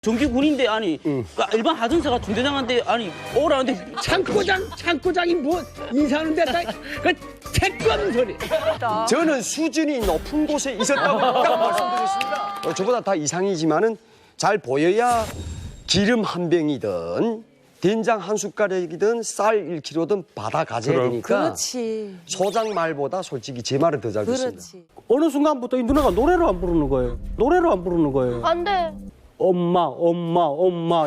정규군인데 아니 일반 하전사가 중대장한테 아니 오라는데 창고장이 뭐 인사하는데 그 택견 소리. 저는 수준이 높은 곳에 있었다고 딱 말씀드렸습니다. 저보다 다 이상이지만은 잘 보여야 기름 한 병이든 된장 한 숟가락이든 쌀 1kg든 받아 가져야 되니까 그렇지. 소장 말보다 솔직히 제 말을 더 잘 듣습니다. 그렇지. 어느 순간부터 이 누나가 노래를 안 부르는 거예요. 노래를 안 부르는 거예요. 안 돼. 엄마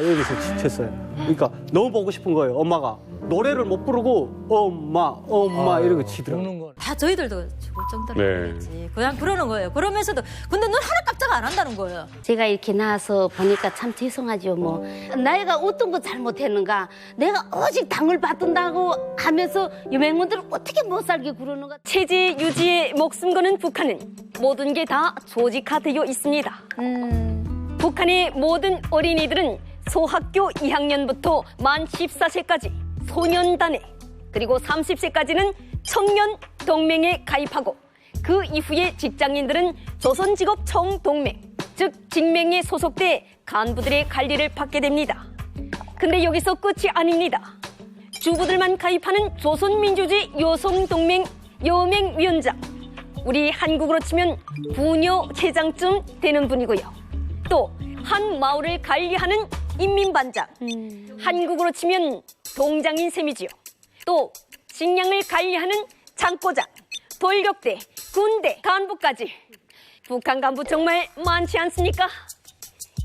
여기서 지쳤어요. 그러니까 너무 보고 싶은 거예요. 엄마가 노래를 못 부르고 엄마 이러고 치더라고요. 다 저희들도 죽을 정도로 네. 그랬지. 그냥 그러는 거예요. 그러면서도 근데 넌 하나 깜짝 안 한다는 거예요. 제가 이렇게 나와서 보니까 참 죄송하죠. 뭐 내가 어떤 거 잘못했는가, 내가 오직 당을 받든다고 하면서 유명문들을 어떻게 못 살게 구르는가. 체제 유지에 목숨 거는 북한은 모든 게 다 조직화되어 있습니다. 북한의 모든 어린이들은 소학교 2학년부터 만 14세까지 소년단에, 그리고 30세까지는 청년동맹에 가입하고, 그 이후에 직장인들은 조선직업총동맹, 즉 직맹에 소속돼 간부들의 관리를 받게 됩니다. 근데 여기서 끝이 아닙니다. 주부들만 가입하는 조선민주주의 여성동맹 여맹위원장, 우리 한국으로 치면 부녀회장쯤 되는 분이고요. 또 한 마을을 관리하는 인민반장, 한국으로 치면 동장인 셈이지요. 또 식량을 관리하는 창고장, 돌격대, 군대 간부까지. 북한 간부 정말 많지 않습니까?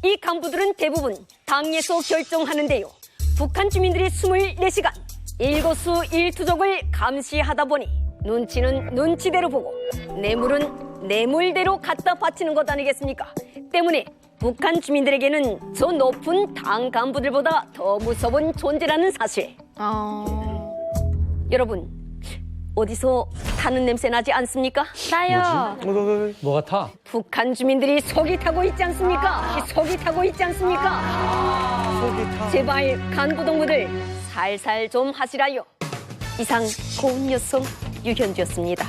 이 간부들은 대부분 당에서 결정하는데요. 북한 주민들이 24시간 일거수일투족을 감시하다 보니 눈치는 눈치대로 보고 뇌물은 뇌물대로 갖다 바치는 것 아니겠습니까? 때문에 북한 주민들에게는 저 높은 당 간부들보다 더 무서운 존재라는 사실. 여러분, 어디서 타는 냄새 나지 않습니까? 나요. 뭐가 타? 북한 주민들이 속이 타고 있지 않습니까? 속이 타고 있지 않습니까? 제발 간부 동무들 살살 좀 하시라요. 이상 고운 여성 유현주였습니다.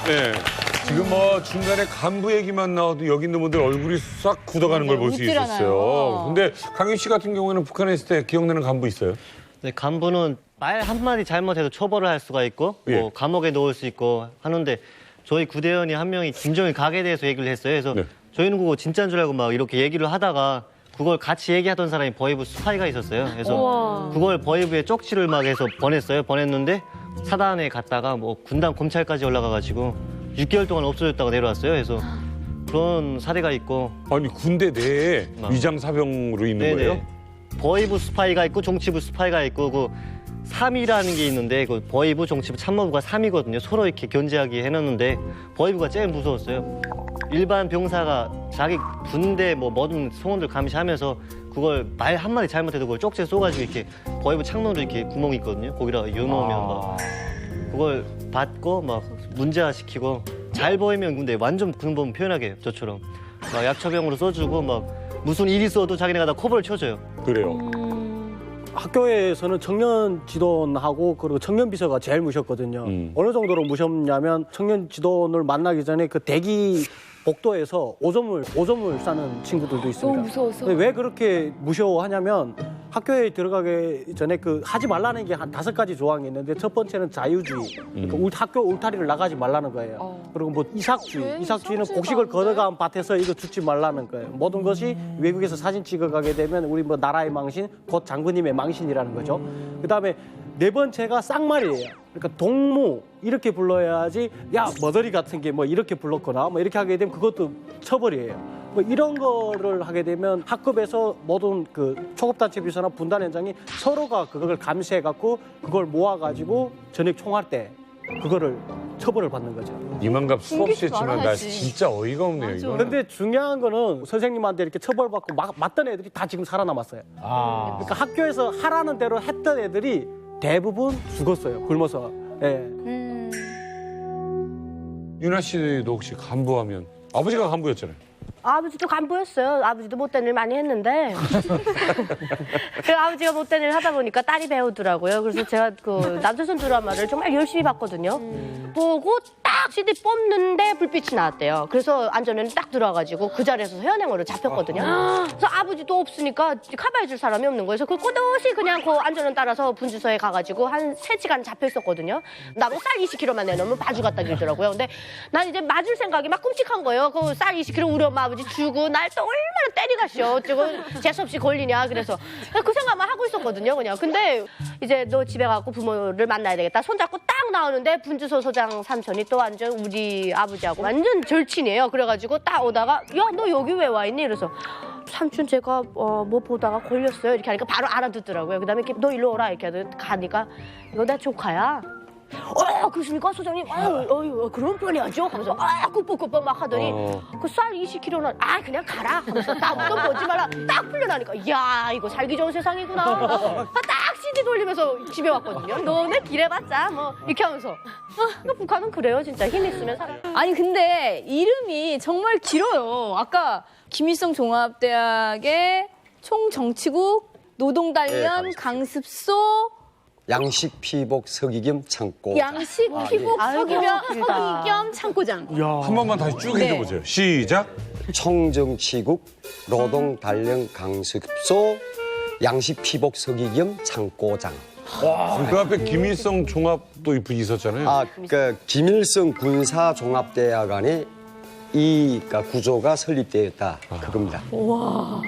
네. 지금 뭐 중간에 간부 얘기만 나와도 여기 있는 분들 얼굴이 싹 굳어가는 걸 볼 수 있었어요. 근데 강윤 씨 같은 경우에는 북한에 있을 때 기억나는 간부 있어요? 네, 간부는 말 한마디 잘못해도 처벌을 할 수가 있고 예. 뭐 감옥에 넣을 수 있고 하는데 저희 구대원이 한 명이 김정일 각에 대해서 얘기를 했어요. 그래서 네. 저희는 그거 진짜인 줄 알고 막 이렇게 얘기를 하다가 그걸 같이 얘기하던 사람이 버이브 스파이가 있었어요. 그래서 그걸 버이브에 쪽지를 막 해서 보냈는데 사단에 갔다가 뭐 군단 검찰까지 올라가가지고 6개월 동안 없어졌다가 내려왔어요. 그래서 그런 사례가 있고. 아니 군대 내에 위장 사병으로 있는 거예요? 버이브 스파이가 있고 정치부 스파이가 있고 그 3위라는 게 있는데 그 버이브 정치부 참모부가 3위거든요. 서로 이렇게 견제하게 해놨는데 버이브가 제일 무서웠어요. 일반 병사가 자기 군대 뭐든 소원들 감시하면서 그걸 말 한마디 잘못해도 그걸 쪽지에 쏘가지고 이렇게 버이브 창문으로 이렇게 구멍이 있거든요. 거기다가 넣으면 막 그걸 받고 막 문제화시키고 잘 보이면 근데 완전 군범 표현하게 해요. 저처럼 막 약처병으로 써주고 막 무슨 일이 있어도 자기네가 다 커버를 쳐줘요. 그래요. 학교에서는 청년 지도원하고 그리고 청년 비서가 제일 무섭거든요. 어느 정도로 무섭냐면 청년 지도원을 만나기 전에 그 대기 복도에서 오줌을 싸는 친구들도 있습니다. 너무 무서워서. 근데 왜 그렇게 무서워하냐면 학교에 들어가기 전에 그 하지 말라는 게 한 5가지 조항이 있는데 첫 번째는 자유주의. 그러니까 학교 울타리를 나가지 말라는 거예요. 그리고 뭐 이삭주의. 이삭주의는 곡식을 걷어간 밭에서 이거 줍지 말라는 거예요. 모든 것이 외국에서 사진 찍어가게 되면 우리 뭐 나라의 망신, 곧 장군님의 망신이라는 거죠. 그다음에 네 번째가 쌍말이에요. 그러니까 동무 이렇게 불러야지 야 머더리 같은 게 뭐 이렇게 불렀거나 뭐 이렇게 하게 되면 그것도 처벌이에요. 뭐 이런 거를 하게 되면 학급에서 모든 그 초급단체 비서나 분단위원장이 서로가 그걸 감시해 갖고 그걸 모아 가지고 전액 총할 때 그거를 처벌을 받는 거죠. 이만갑 수없이 했지만 나 진짜 어이가 없네요. 이거는. 근데 중요한 거는 선생님한테 이렇게 처벌받고 맞던 애들이 다 지금 살아남았어요. 그러니까 학교에서 하라는 대로 했던 애들이 대부분 죽었어요. 굶어서. 예. 윤아 씨도 혹시 간부하면 아버지가 간부였잖아요. 아버지도 간부였어요. 아버지도 못된 일 많이 했는데 그 아버지가 못된 일 하다 보니까 딸이 배우더라고요. 그래서 제가 그 남조선 드라마를 정말 열심히 봤거든요. 보고 딱 딱 CD 뽑는데 불빛이 나왔대요. 그래서 안전에는 딱 들어와가지고 그 자리에서 현행으로 잡혔거든요. 그래서 아버지도 없으니까 커버해줄 사람이 없는 거예요. 그래서 그 꼬도시 그냥 그 안전을 따라서 분주소에 가가지고 한 3시간 잡혀 있었거든요. 나보고 쌀 20kg만 내놓으면 마주 갔다 길더라고요. 근데 난 이제 맞을 생각이 막 끔찍한 거예요. 그 쌀 20kg 우리 엄마 아버지 주고 날 또 얼마나 때리가셔. 어쩌고 재수없이 걸리냐. 그래서 그 생각만 하고 있었거든요. 그냥. 근데 이제 너 집에 가고 부모를 만나야 되겠다. 손잡고 딱 나오는데 분주소 소장 삼촌이 또 완전 우리 아버지하고 완전 절친이에요. 그래가지고 딱 오다가 야, 너 여기 왜 와 있니? 이래서 삼촌 제가 뭐 보다가 걸렸어요. 이렇게 하니까 바로 알아듣더라고요. 그다음에 이렇게 너 일로 오라 이렇게 가니까 이거 내 조카야. 그러십니까 소장님? 그런 뻔이야죠. 하면서 꾹꾹꾹 막 하더니 그 쌀 20kg는 그냥 가라. 하면서 나부터 보지 말라. 딱 풀려나니까 야 이거 살기 좋은 세상이구나. 딱 CD 돌리면서 집에 왔거든요. 너네 길해봤자 뭐 이렇게 하면서 북한은 그래요 진짜 힘 있으면 살아요. 아니 근데 이름이 정말 길어요. 아까 김일성 종합대학의 총정치국 노동단련 네, 강습소 양식 피복 서기겸 창고. 양식 피복 서기겸 창고장. 한 번만 다시 쭉 해줘보세요. 시작. 총정치국 노동 단련 강습소 양식 피복 서기겸 창고장. 그 앞에 김일성 종합도 있었잖아요. 그러니까 김일성 군사종합대학 안에 이 구조가 설립되었다. 그겁니다. 와.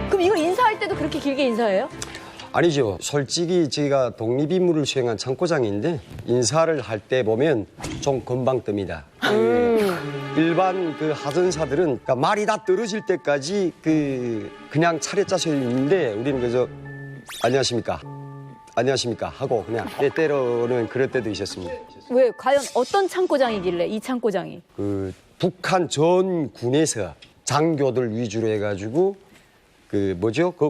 그럼 이걸 인사할 때도 그렇게 길게 인사해요? 아니죠. 솔직히 제가 독립임무를 수행한 창고장인데 인사를 할 때 보면 좀 금방 뜹니다. 일반 그 하전사들은 그러니까 말이 다 떨어질 때까지 그냥 차례짜서 있는데 우리는 그래서 안녕하십니까 하고 그냥 때때로는 그럴 때도 있었습니다. 왜 과연 어떤 창고장이길래 이 창고장이? 그 북한 전 군에서 장교들 위주로 해가지고 그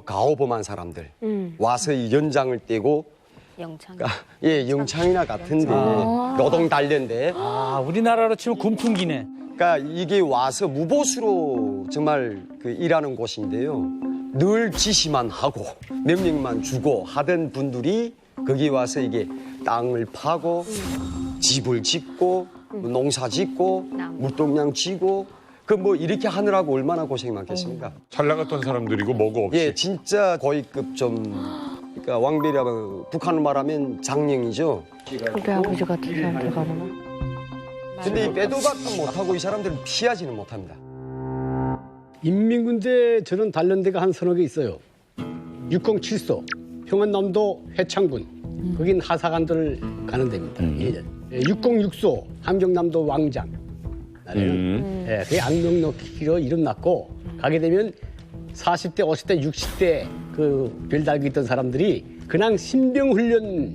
가오범한 사람들 와서 이 연장을 떼고 영창. 영창이나 같은데 노동 단련대. 우리나라로 치면 군풍기네. 그러니까 이게 와서 무보수로 정말 일하는 곳인데요. 늘 지시만 하고 명령만 주고 하던 분들이 거기 와서 이게 땅을 파고 집을 짓고 농사 짓고 물동량 지고 이렇게 하느라고 얼마나 고생이 많겠습니까? 잘 나갔던 사람들이고 뭐고 없이. 예, 진짜 고위급 그러니까 왕비라면 북한을 말하면 장령이죠. 우리 아버지 같은 사람들 가구나. 근데 이 빼도 박도 못하고 이 사람들은 피하지는 못합니다. 인민군대 저는 단련대가 한 서너 개 있어요. 607소, 평안남도 회창군, 거긴 하사관들 가는 데입니다. 606소, 함경남도 왕장. 그게 악명 넣기로 이름 났고 가게 되면 40대, 50대, 60대 그 별달기 있던 사람들이 그냥 신병훈련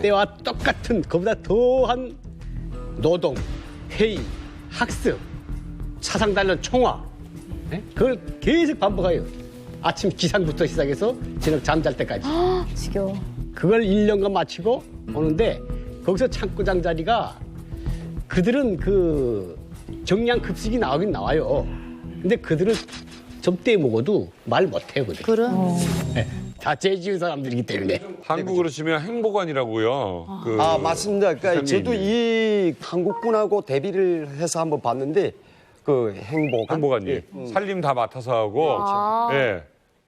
때와 똑같은 그보다 더한 노동, 회의, 학습, 차상단련 총화 그걸 계속 반복해요. 아침 기상부터 시작해서 저녁 잠잘 때까지. 지겨워. 그걸 1년간 마치고 오는데 거기서 창고장 자리가 그들은 정량 급식이 나오긴 나와요. 근데 그들은 접대 먹어도 말 못해요. 그들. 그래? 다 죄지은 사람들이기 때문에. 한국으로 치면 행보관이라고요. 맞습니다. 그러니까 저도 이 한국군하고 대비를 해서 한번 봤는데 행보관님 살림 다 맡아서 하고 예,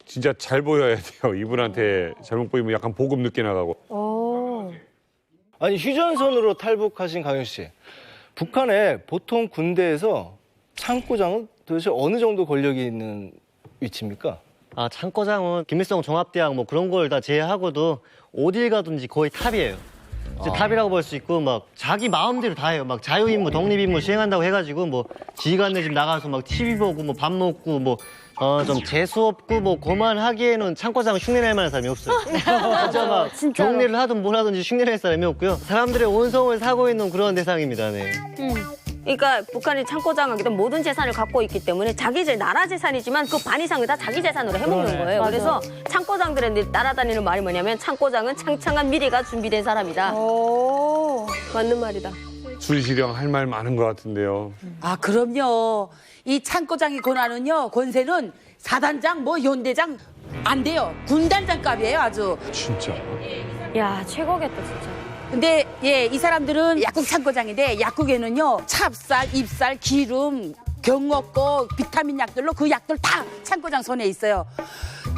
진짜 잘 보여야 돼요. 이분한테 잘못 보이면 약간 보급 늦게 나가고. 아니 휴전선으로 탈북하신 강현 씨. 북한의 보통 군대에서 창고장은 도대체 어느 정도 권력이 있는 위치입니까? 창고장은 김일성 종합대학 뭐 그런 걸 다 제외하고도 어딜 가든지 거의 탑이에요. 탑이라고 볼 수 있고 막 자기 마음대로 다 해요. 막 자유임무, 독립임무 수행한다고 해가지고 뭐 지휘관네 집 나가서 막 TV 보고 뭐 밥 먹고 뭐 좀 재수 없고 뭐 그만하기에는 창고장 흉내낼 만한 사람이 없어요. 진짜 막 경례를 하든 뭘 하든지 흉내낼 사람이 없고요. 사람들의 온성을 사고 있는 그런 대상입니다. 네. 그러니까 북한이 창고장하기도 모든 재산을 갖고 있기 때문에 나라 재산이지만 그 반 이상을 다 자기 재산으로 해먹는 거예요. 그래서 창고장들의 따라다니는 말이 뭐냐면 창고장은 창창한 미래가 준비된 사람이다. 맞는 말이다. 순시령 할 말 많은 것 같은데요. 그럼요. 이 창고장이 권한은요, 권세는 사단장, 연대장 안 돼요. 군단장 값이에요, 아주. 진짜. 야, 최고겠다, 진짜. 근데 예, 이 사람들은 약국 창고장인데 약국에는요 찹쌀, 잎쌀, 기름, 경옥고 비타민 약들로 그 약들 다 창고장 손에 있어요.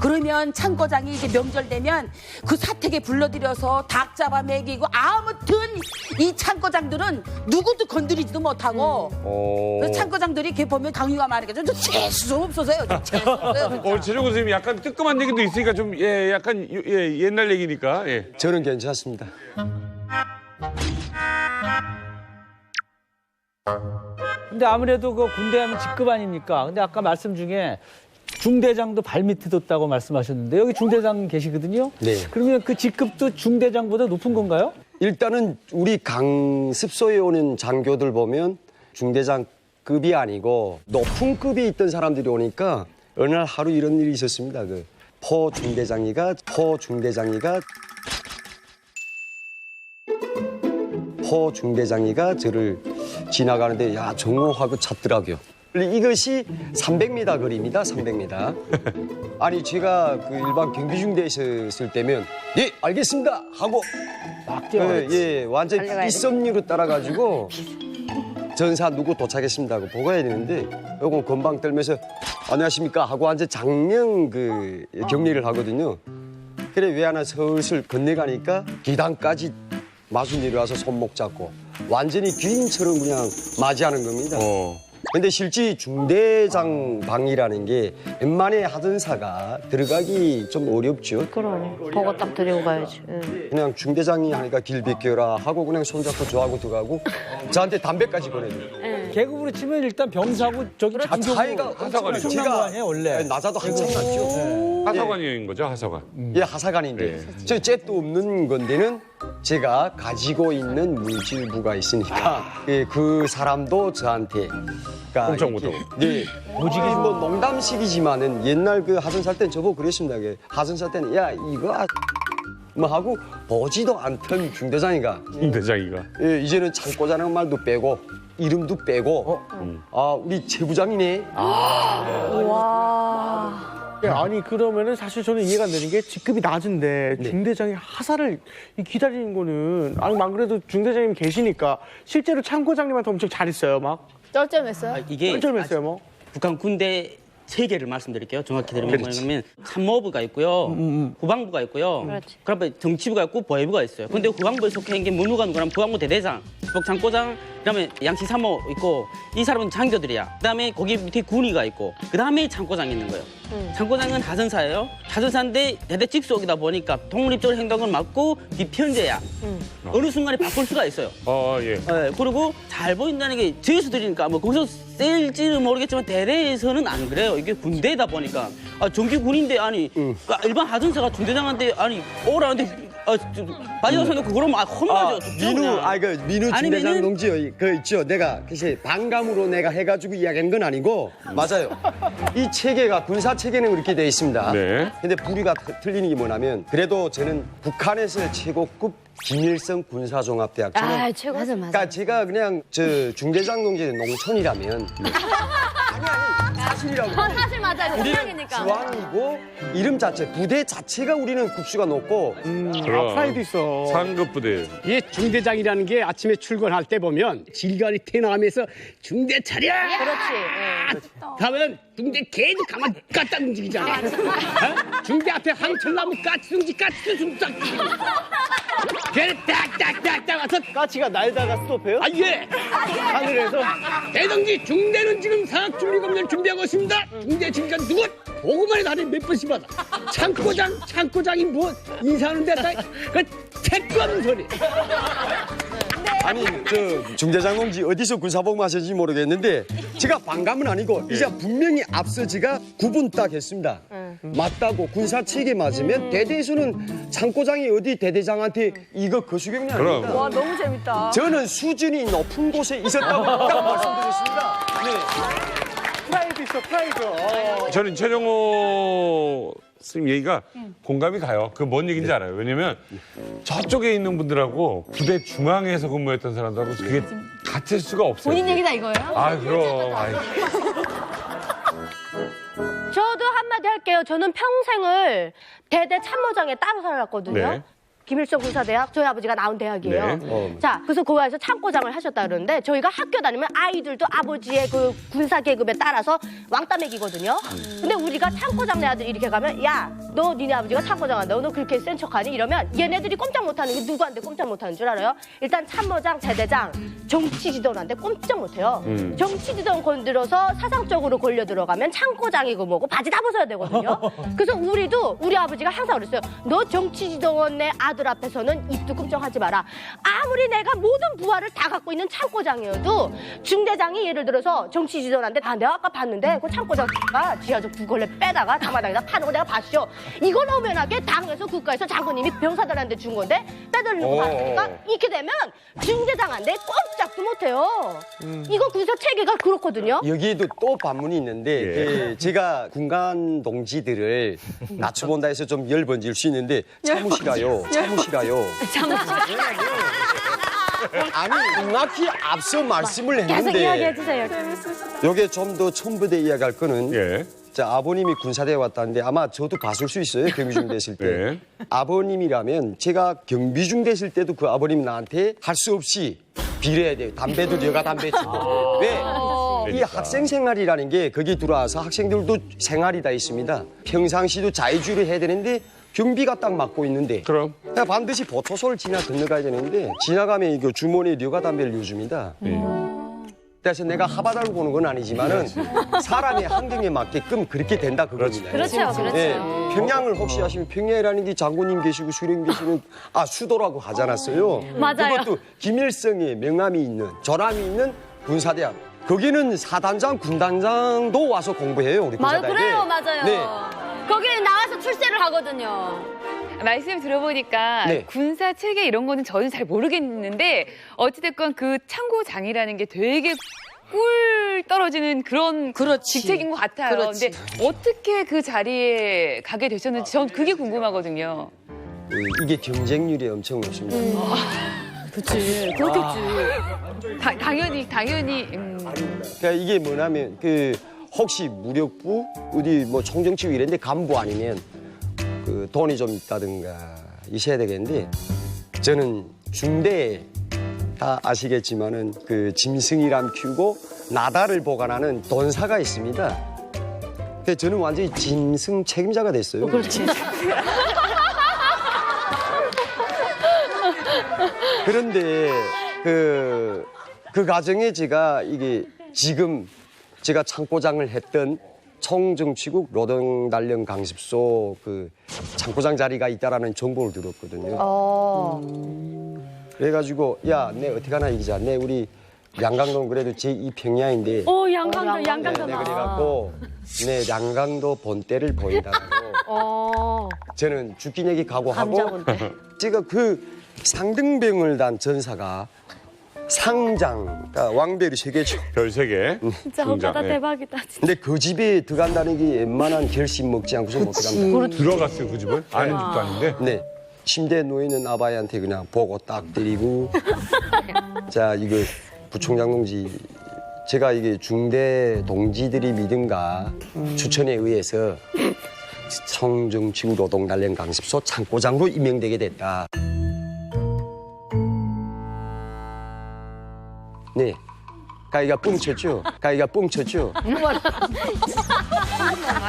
그러면 창고장이 이제 명절 되면 그 사택에 불러들여서 닭 잡아 먹이고 아무튼 이 창고장들은 누구도 건드리지도 못하고 그래서 창고장들이 이렇게 보면 강요가 많으니까 좀 재수 없어서요. 좀 재수 없어요. 최종 선생님 약간 뜨끔한 얘기도 있으니까 좀 약간 옛날 얘기니까. 예. 저는 괜찮습니다. 근데 아무래도 그 군대 하면 직급 아닙니까? 근데 아까 말씀 중에 중대장도 발밑에 뒀다고 말씀하셨는데 여기 중대장 계시거든요? 네. 그러면 그 직급도 중대장보다 높은 건가요? 일단은 우리 강습소에 오는 장교들 보면 중대장급이 아니고 높은 급이 있던 사람들이 오니까 어느 날 하루 이런 일이 있었습니다. 그 포 중대장이가 저를 지나가는데 야 정오하고 찾더라고요. 이것이 300m 거리입니다. 300m. 아니 제가 그 일반 경비중대에 있을 때면 예 알겠습니다 하고 막 뛰어갔지. 예 완전 일섭리로 따라가지고 전사 누구 도착했습니다 하고 보고해야 되는데 요거 건방 떨면서 안녕하십니까 하고 완전 장령 그 격리를 하거든요. 그래 왜 하나 슬슬 건너가니까 기단까지 마주 내려와서 손목 잡고 완전히 귀인처럼 그냥 맞이하는 겁니다. 근데 실제 중대장 방이라는 게 웬만해 하전사가 들어가기 좀 어렵죠. 그러네. 버거 딱 들이고 가야지. 그냥 중대장이 하니까 길 비켜라 하고 그냥 손잡고 좋아하고 들어가고 저한테 담배까지 보내줘요. 계급으로 치면 일단 병사고 저기 장교고 차이가 하사관이 엄청난 거 아니에요 원래? 낮아도 한참 낮죠. 하사관인 거죠, 하사관. 예, 하사관인데 저 잽도 없는 건데는 제가 가지고 있는 물질부가 있으니까 예, 그 사람도 저한테 그러니까 엄청부터. 네, 무지개 뭐 농담식이지만은 옛날 그 하선살 때는 저보고 그랬습니다. 그 하선살 때는 야 이거 뭐 하고 보지도 않던 중대장이가 예, 이제는 창고자라는 말도 빼고 이름도 빼고 아 우리 최부장이네. 와. 아니 그러면은 사실 저는 이해가 안 되는 게 직급이 낮은데 중대장이 하사를 기다리는 거는 아니 안 그래도 중대장님 계시니까 실제로 창고장님한테 엄청 잘했어요 막 쩔쩔맸어요? 이게 쩔쩔맸어요 뭐 북한 군대 세 개를 말씀드릴게요. 정확히 들으면 참모부가 있고요, 후방부가 있고요, 그다음에 정치부가 있고 보위부가 있어요. 근데 후방부에 속해 있는 게 문무관 그럼 후방부 대대장, 북창고장, 그다음에 양치사모 있고 이 사람은 장교들이야. 그다음에 거기 밑에 군의가 있고 그다음에 창고장이 있는 거예요. 창고장은 하선사예요. 하선사인데 대대 직속이다 보니까 독립적으로 행동은 맞고 비편제야. 어느 순간에 바꿀 수가 있어요. 예. 네, 그리고 잘 보인다는 게 제수들이니까 뭐 거기서 셀지는 모르겠지만 대대에서는 안 그래요. 이게 군대다 보니까 정규 군인데 아니 일반 하전사가 중대장한테 아니 오라는데 마지막 생각 그러면 혼나죠. 민우 중대장 동지 그 있죠. 내가 글쎄 반감으로 내가 해가지고 이야기한 건 아니고 맞아요. 이 체계가 군사 체계는 그렇게 돼 있습니다. 네. 근데 부류가 틀리는 게 뭐냐면 그래도 저는 북한에서 최고급 김일성 군사종합대학교. 아, 최고. 맞아, 맞아. 그러니까 제가 그냥 저 중대장 동지 농촌이라면 아니 사실이라고. 사실 맞아요. 우리는 중앙이니까. 중앙이고 이름 자체 부대 자체가 우리는 급수가 높고 프라이드 있어. 상급 부대. 이 중대장이라는 게 아침에 출근할 때 보면 질간이 태나면서 중대 차려. 그렇지. 하면 중대 걔도 가만 까딱 움직이잖아. 어? 중대 앞에 항철 나면 까치둥지 딱. 걔는 딱딱딱딱 와서 까치가 날다가 스톱해요? 아 예. 하늘에서 대동지 중대는 지금 사학 준비 검열 준비하고 있습니다. 중대 지휘관 누구? 보고만 해도 하루에 몇 번씩 받아. 창고장이 뭐 인사하는데 그 택도 없는 소리. 아니 저 중대장 동지 어디서 군사복무 하셨는지 모르겠는데 제가 반감은 아니고 이제 분명히 앞서 제가 구분 딱 했습니다. 맞다고 군사 체계 맞으면 대대에서는 창고장이 어디 대대장한테 이거 거수경이 아닙니다. 와, 너무 재밌다. 저는 수준이 높은 곳에 있었다고 딱 말씀드렸습니다. 네. 프라이드 있어 프라이드 저는 최정호 선생님 얘기가 공감이 가요. 그 뭔 얘기인지 알아요. 왜냐면 저쪽에 있는 분들하고 부대 중앙에서 근무했던 사람들하고 그게 같을 수가 없어요. 본인 얘기다 이거예요? 아, 그럼. 저도 한마디 할게요. 저는 평생을 대대 참모장에 따로 살았거든요. 네. 김일성 군사대학 저희 아버지가 나온 대학이에요. 네. 자, 그래서 거기서 참고장을 하셨다 그러는데 저희가 학교 다니면 아이들도 아버지의 그 군사 계급에 따라서 왕따 먹이거든요. 근데 우리가 참고장 내 아들 이렇게 가면 야, 너 니네 아버지가 참고장 한다. 너 그렇게 센 척하니? 이러면 얘네들이 꼼짝 못하는 게 누구한테 꼼짝 못하는 줄 알아요? 일단 참모장, 제대장, 정치지도원한테 꼼짝 못해요. 정치지도원 건드려서 사상적으로 걸려 들어가면 참고장이고 뭐고 바지 다 벗어야 되거든요. 그래서 우리 아버지가 항상 그랬어요. 너 정치지도원의 아들 앞에서는 입도 끔찍하지 마라. 아무리 내가 모든 부하를 다 갖고 있는 참고장이어도 중대장이 예를 들어서 정치지도원한테 내가 아까 봤는데 그 참고장가 지하적 두 걸레 빼다가 담아다니다 파는 거 내가 봤죠. 이건 엄연하게 당에서 국가에서 장군님이 병사들한테 준 건데 빼돌리는 거 봤으니까 이렇게 되면 중대장한테 꼼짝도 못해요. 이거 군사 체계가 그렇거든요. 여기에도 또 반문이 있는데 그 제가 군간 동지들을 낮춰본다 해서 좀 열번질 수 있는데 참으시라요. 아니 정확히 앞서 말씀을 계속 했는데 이야기해주세요. 요게 좀 더 첨부돼 이야기할 거는 자 아버님이 군사대에 왔다는데 아마 저도 봤을 수 있어요. 경비중 됐을 때. 아버님이라면 제가 경비중 됐을 때도 그 아버님 나한테 할 수 없이 빌어야 돼요. 담배도 여가 담배 치고. 왜? 이 학생 생활이라는 게 거기 들어와서 학생들도 생활이 다 있습니다. 평상시도 자유주의를 해야 되는데 경비가 딱 맡고 있는데 그럼 반드시 보초소를 지나 건너가야 되는데 지나가면 이거 주머니에 여가 담배를 넣어줍니다. 그래서 내가 하바다를 보는 건 아니지만은 사람의 환경에 맞게끔 그렇게 된다 그겁니다. 그렇죠. 평양을 혹시 아시면 평양이라는 게 장군님 계시고 수령 계시는 수도라고 하지 않았어요? 맞아요. 그것도 김일성의 명함이 있는 전함이 있는 군사대학. 거기는 사단장, 군단장도 와서 공부해요 우리 군사대학에. 그래요, 맞아요. 네. 거기 나와서 출세를 하거든요. 말씀 들어보니까 네. 군사 체계 이런 거는 저는 잘 모르겠는데 어찌됐건 그 참고장이라는 게 되게 꿀 떨어지는 그런 직책인 것 같아요. 근데 어떻게 그 자리에 가게 되셨는지 전 그게 궁금하거든요. 이게 경쟁률이 엄청 높습니다. 그렇지. 그렇겠지. 당연히. 그러니까 이게 뭐냐면 혹시 무력부 어디 뭐 총정치부 이런데 간부 아니면 그 돈이 좀 있다든가 있어야 되겠는데 저는 중대에 다 아시겠지만은 그 짐승이람 키우고 나다를 보관하는 돈사가 있습니다. 그래서 저는 완전히 짐승 책임자가 됐어요. 그렇지. 그런데 그 과정에 제가 이게 지금 제가 창고장을 했던 총정치국 노동단련 강습소 그 창고장 자리가 있다라는 정보를 들었거든요. 그래가지고 야, 내 어떻게 하나 얘기자. 내 우리 양강동 그래도 제2 평야인데. 양강도. 네, 그래갖고 내 양강도 본때를 보인다고. 저는 죽긴 얘기 각오하고. 제가 그 상등병을 단 전사가 상장, 그러니까 왕별이 3개죠. 별 3개. 진짜 오빠다 대박이다. 진짜. 근데 그 집에 들어간다는 게 웬만한 결심 먹지 않고서 못 들어간다. 들어갔어요 그 집을? 아는 집도 아닌데? 네. 침대에 누워있는 아바이한테 그냥 보고 딱 때리고. 자, 이거 부총장 동지, 제가 이게 중대 동지들이 믿은가 추천에 의해서 총정치국 노동단련 강습소 창고장으로 임명되게 됐다. 네. 가위가 뻥쳤죠?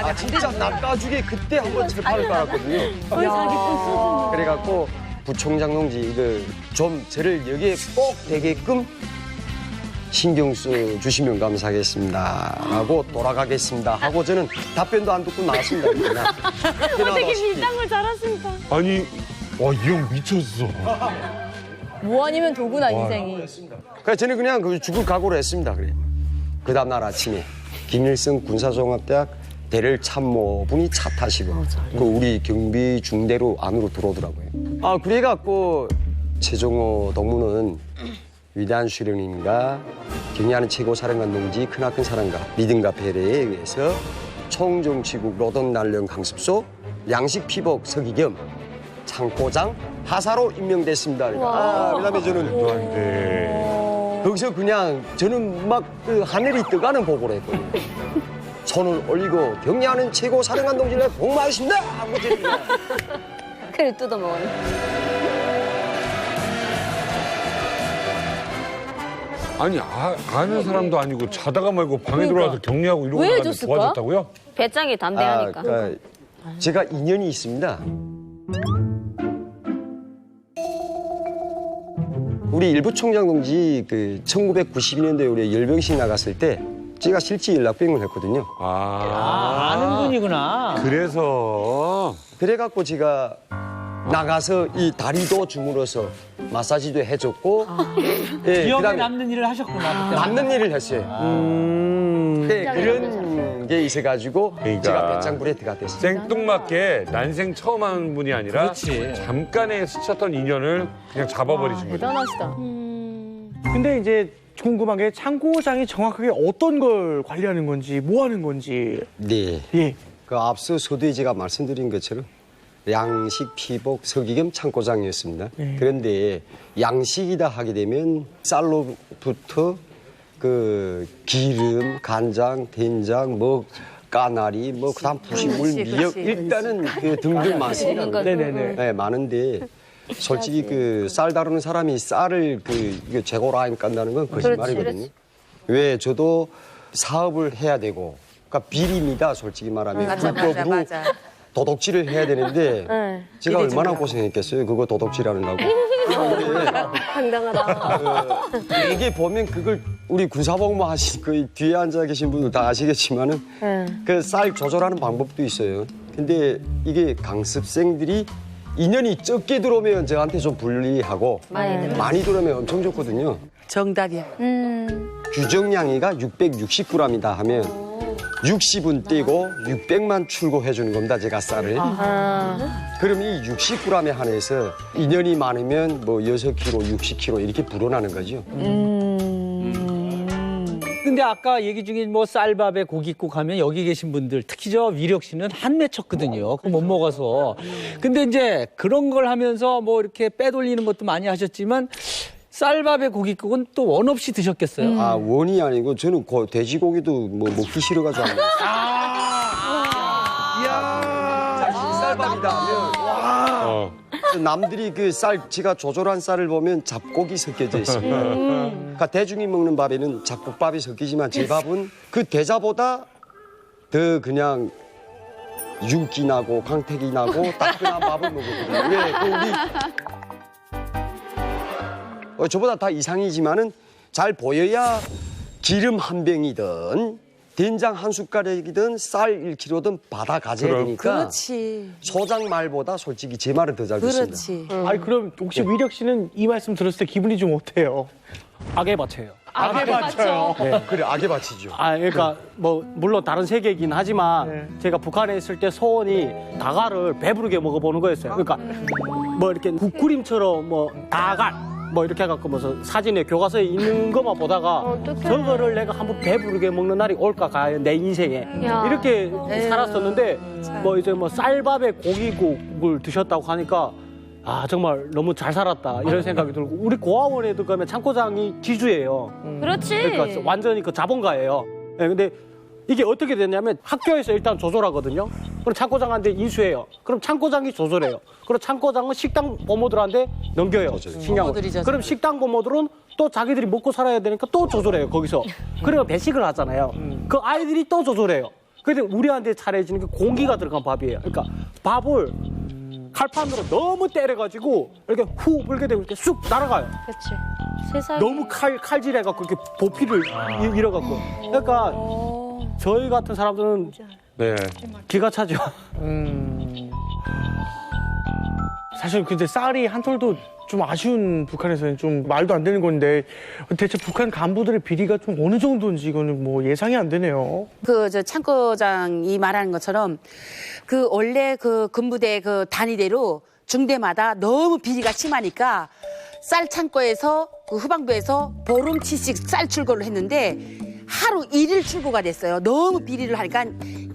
아, 진짜 낚아주게 그때 한번 철판을 깔았거든요. 그래갖고 부총장 동지 이거 좀 저를 여기에 꼭 되게끔 신경 써 주시면 감사하겠습니다. 하고 돌아가겠습니다. 하고 저는 답변도 안 듣고 나왔습니다. 어떻게 밀당을 잘하십니까? 아니, 이 형 미쳤어. 뭐 아니면 도구나 인생이. 그래서 저는 그냥 그 죽을 각오를 했습니다. 그래. 그 다음날 아침에 김일성 군사종합대학 대를 참모분이 차 타시고 그 우리 경비 중대로 안으로 들어오더라고요. 그래갖고 최종호 동무는 위대한 수령님과 경의하는 최고사령관 동지 크나큰 사랑과 믿음과 배려에 의해서 총정치국 노동단련 강습소 양식 피복 서기 겸 창고장 하사로 임명됐습니다. 그다음에 저는 거기서 그냥 저는 막 그 하늘이 떠가는 보고를 했거든요. 손을 올리고 격려하는 최고 사령관 동지를 복 많으십니다 하고 드립니다. 그래 뜯어먹었네. 아니 아는 사람도 아니고 자다가 말고 방에 들어와서 격려하고 이러고 왜 나가는데 해줬을까? 도와줬다고요? 배짱이 담대하니까. 제가 인연이 있습니다. 우리 일부 총장 동지 그 1992년도에 우리 열병식 나갔을 때 제가 실제 연락병을 했거든요. 아는 분이구나. 그래갖고 제가 나가서 이 다리도 주물어서 마사지도 해줬고 기억에 그다음에 남는 일을 하셨구나. 그때. 남는 일을 했어요. 그런 게 있어가지고 제가 배짱불에 들어갔댔어요. 생뚱맞게 난생 처음 하는 분이 아니라 그렇지. 잠깐의 스쳤던 인연을 그냥 잡아버리신 거죠. 대단하시다. 근데 이제 궁금한 게 창고장이 정확하게 어떤 걸 관리하는 건지 뭐 하는 건지. 네. 예. 그 앞서 서두에 제가 말씀드린 것처럼 양식, 피복, 서기겸 창고장이었습니다. 그런데 양식이다 하게 되면 쌀로부터 그 기름, 간장, 된장, 뭐 까나리, 뭐 그다음 부식물, 미역 일단은 그 등등 많습니다. 네네네. 네, 많은데 솔직히 그 쌀 다루는 사람이 쌀을 그 재고로 안 깐다는 건 거짓말이거든요. 왜 저도 사업을 해야 되고, 그러니까 비리입니다. 솔직히 말하면 불법으로 도둑질을 해야 되는데 제가 얼마나 고생했겠어요. 그거 도둑질하느라고. 당당하다. 이게 보면 그걸 우리 군사복무 하신 그 뒤에 앉아 계신 분들 다 아시겠지만은 그 쌀 조절하는 방법도 있어요. 근데 이게 강습생들이 인연이 적게 들어오면 저한테 좀 불리하고 많이 들어오면 엄청 좋거든요. 정답이야. 규정량이가 660g이다 하면 60은 떼고 600만 출고해 주는 겁니다. 제가 쌀을. 그럼 이 60g에 한해서 인연이 많으면 뭐 6kg, 60kg 이렇게 불어나는 거죠. 근데 아까 얘기 중에 뭐 쌀밥에 고깃국 하면 여기 계신 분들 특히 저 위력 씨는 한 맺혔거든요. 그거 못 먹어서. 근데 이제 그런 걸 하면서 뭐 이렇게 빼돌리는 것도 많이 하셨지만 쌀밥에 고깃국은 또 원 없이 드셨겠어요? 아, 원이 아니고 저는 돼지고기도 뭐 먹기 싫어가지고 안 먹었어요. 이야. 흰쌀밥이다 하면 남들이 그 쌀, 제가 조절한 쌀을 보면 잡곡이 섞여져 있습니다. 그러니까 대중이 먹는 밥에는 잡곡밥이 섞이지만 제 밥은 그 대자보다 더 그냥 윤기 나고 광택이 나고 따끈한 밥을 먹거든요. 왜? 그 우리 저보다 다 이상이지만은 잘 보여야 기름 한 병이든 된장 한 숟가락이든 쌀 1kg든 받아 가져야 되니까. 그렇지. 소장 말보다 솔직히 제 말을 더 잘 듣습니다. 그렇지. 아니 그럼 혹시 위력 씨는 이 말씀 들었을 때 기분이 좀 어때요? 악에 바쳐요. 악에 바쳐요. 네. 그래, 악에 바치죠. 아, 그러니까 뭐 물론 다른 세계이긴 하지만 제가 북한에 있을 때 소원이 다갈을 배부르게 먹어보는 거였어요. 그러니까 뭐 이렇게 국그림처럼 뭐 다갈 뭐 이렇게 해갖고 무슨 사진에 교과서에 있는 것만 보다가 저거를 내가 한번 배부르게 먹는 날이 올까 가요 내 인생에 이렇게 살았었는데 뭐 이제 뭐 쌀밥에 고기국을 드셨다고 하니까 아 정말 너무 잘 살았다 이런 생각이 들고 우리 고아원에도 가면 창고장이 지주예요. 그렇지. 그러니까 완전히 그 자본가예요. 네, 근데 이게 어떻게 됐냐면 학교에서 일단 조절하거든요. 그럼 창고장한테 인수해요. 그럼 창고장이 조절해요. 그럼 창고장은 식당 부모들한테 넘겨요. 식량을. 그럼 식당 부모들은 또 자기들이 먹고 살아야 되니까 또 조절해요. 거기서. 그러면 배식을 하잖아요. 그 아이들이 또 조절해요. 근데 우리한테 차려지는 게 공기가 들어간 밥이에요. 그러니까 밥을 칼판으로 너무 때려가지고 이렇게 후 불게 되면 이렇게 쑥 날아가요. 그렇지. 세상에. 너무 칼질해갖고 이렇게 보피를 잃어갖고. 그러니까 저희 같은 사람들은 기가 차죠. 사실 근데 쌀이 한 톨도 좀 아쉬운 북한에서는 좀 말도 안 되는 건데 대체 북한 간부들의 비리가 좀 어느 정도인지 이거는 뭐 예상이 안 되네요. 저 창고장이 말하는 것처럼 그 원래 그 군부대 그 단위대로 중대마다 너무 비리가 심하니까 쌀 창고에서 그 후방부에서 보름치씩 쌀 출고를 했는데 하루 1일 출고가 됐어요. 너무 비리를 하니까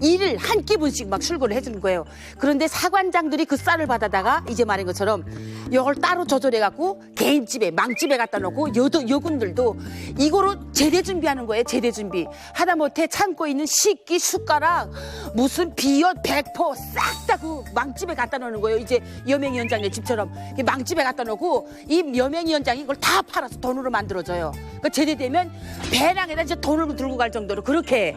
일을 한 끼분씩 막 출고를 해주는 거예요. 그런데 사관장들이 그 쌀을 받아다가 이제 말한 것처럼 이걸 따로 조절해갖고 개인집에 망집에 갖다 놓고 여군들도 이거로 제대 준비하는 거예요. 제대 준비. 하다못해 창고에 있는 식기, 숟가락, 무슨 비옷, 백포 싹 다 그 망집에 갖다 놓는 거예요. 이제 여맹위원장의 집처럼 망집에 갖다 놓고 이 여맹위원장이 이걸 다 팔아서 돈으로 만들어줘요. 그 제대되면 배낭에다 이제 돈을 들고 갈 정도로 그렇게.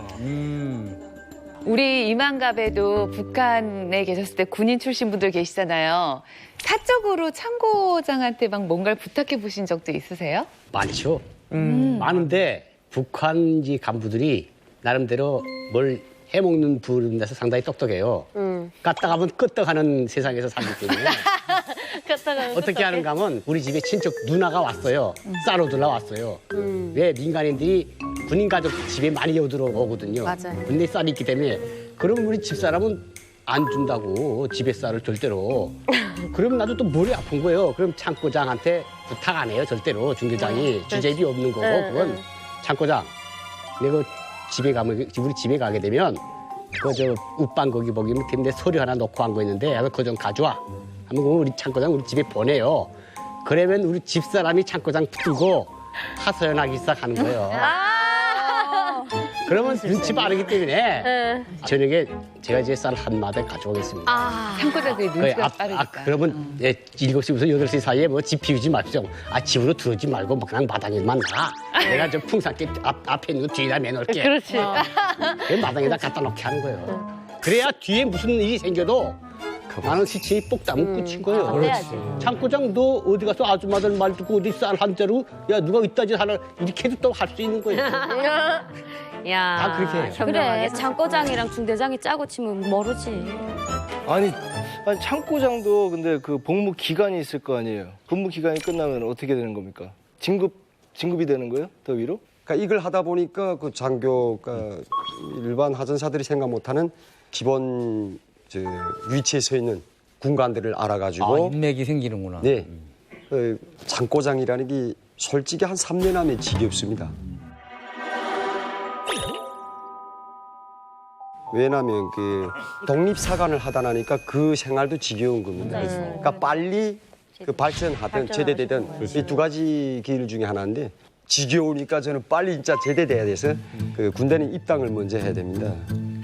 우리 이만갑에도 북한에 계셨을 때 군인 출신 분들 계시잖아요. 사적으로 참고장한테 막 뭔가를 부탁해 보신 적도 있으세요? 많죠. 많은데 북한지 간부들이 나름대로 뭘 해먹는 부분에서 상당히 똑똑해요. 까딱하면 끄떡하는 세상에서 살기 때문에 어떻게 하는가 하면 우리 집에 친척 누나가 왔어요. 쌀 얻으러 왔어요. 왜 민간인들이 군인 가족 집에 많이 얻으러 오거든요. 맞아요. 근데 쌀이 있기 때문에 그럼 우리 집사람은 안 준다고 집에 쌀을 절대로. 그러면 나도 또 머리 아픈 거예요. 그럼 창고장한테 부탁 안 해요. 절대로 중대장이 주제비 없는 거고 그건 창고장 내가 집에 가면 우리 집에 가게 되면 그 저 웃방 거기 보기 밑에 서류 하나 놓고 한 거 있는데 그거 좀 가져와. 하면 우리 창고장 우리 집에 보내요. 그러면 우리 집사람이 창고장 붙들고 하소연하기 시작하는 거예요. 그러면 눈치 빠르기 때문에 저녁에 제가 이제 쌀 한 마대 가져오겠습니다. 창고장들이 눈치가 빠르니까. 그러면 7시부터 8시 사이에 뭐 집 비우지 마십시오. 집으로 들어오지 말고 뭐 그냥 마당에만 놔. 내가 저 풍산개 앞에 있는 거 뒤에다 매놓을게. 그렇지. 그 마당에다 갖다 놓게 하는 거예요. 그래야 뒤에 무슨 일이 생겨도 나는 시체에 뽁 따면 끝인 거예요. 그래야지. 창고장 너 어디 가서 아줌마들 말 듣고 어디 쌀 한 대로 야 누가 이따지 하나 이렇게 해도 또 할 수 있는 거예요. 야, 다 그렇게 해요. 그래, 창고장이랑 중대장이 짜고 치면 모르지. 아니 창고장도 근데 그 복무 기간이 있을 거 아니에요. 복무 기간이 끝나면 어떻게 되는 겁니까? 진급이 되는 거예요? 더 위로? 그러니까 이걸 하다 보니까 그 장교가 일반 하전사들이 생각 못하는 기본 위치에 서 있는 군관들을 알아가지고 인맥이 생기는구나. 네, 창고장이라는 게 솔직히 한 3년 하면 지겹습니다. 왜냐하면 그 독립사관을 하다 나니까 그 생활도 지겨운 겁니다. 그러니까 빨리 그 발전하든 제대되든 이 두 가지 길 중에 하나인데 지겨우니까 저는 빨리 진짜 제대돼야 돼서 그 군대는 입당을 먼저 해야 됩니다.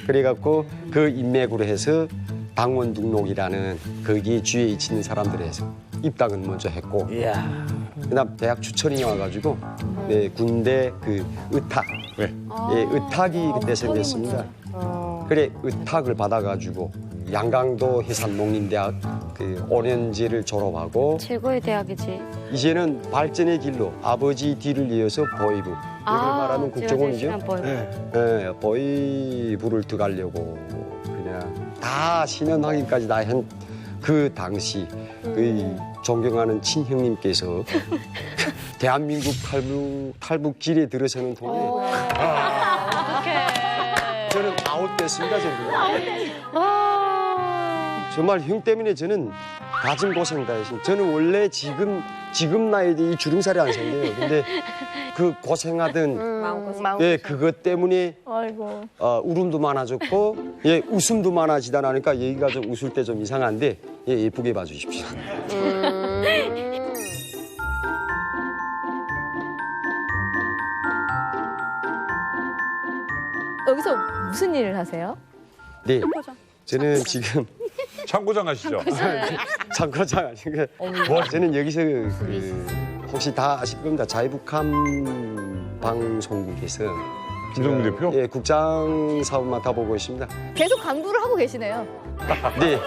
그래갖고 그 인맥으로 해서 당원 등록이라는 거기 주위에 있는 사람들에 해서 입당을 먼저 했고 그다음 대학 추천이 와가지고 네, 군대 그 의탁 의탁이 그때 생겼습니다. 그래 의탁을 받아가지고 양강도 해산농림대학 그 5년제를 졸업하고 최고의 대학이지. 이제는 발전의 길로 아버지 뒤를 이어서 보이부 이걸 말하면 국정원이죠. 네, 보이부를 들어가려고 그냥 다 신현하기까지 다 한 그 당시 그 존경하는 친형님께서 대한민국 탈북 길에 들어서는 동안에 저는 아웃됐습니다. 정말 형 때문에 저는 가진 고생 다 했습니다. 저는 원래 지금 나이에 이 주름살이 안 생겨요. 근데 그 고생하던 예 그것 때문에 울음도 많아졌고 예 웃음도 많아지다 나니까 얘기가 좀 웃을 때 좀 이상한데 예 예쁘게 봐주십시오. 여기서 무슨 일을 하세요? 네, 저는 지금 창고장 하시죠? 창고장 아니고 저는 여기서 혹시 다 아실 겁니다. 자유북한 방송국에서 김동민 대표? 예, 국장 사업 맡아보고 있습니다. 계속 간부를 하고 계시네요. 네.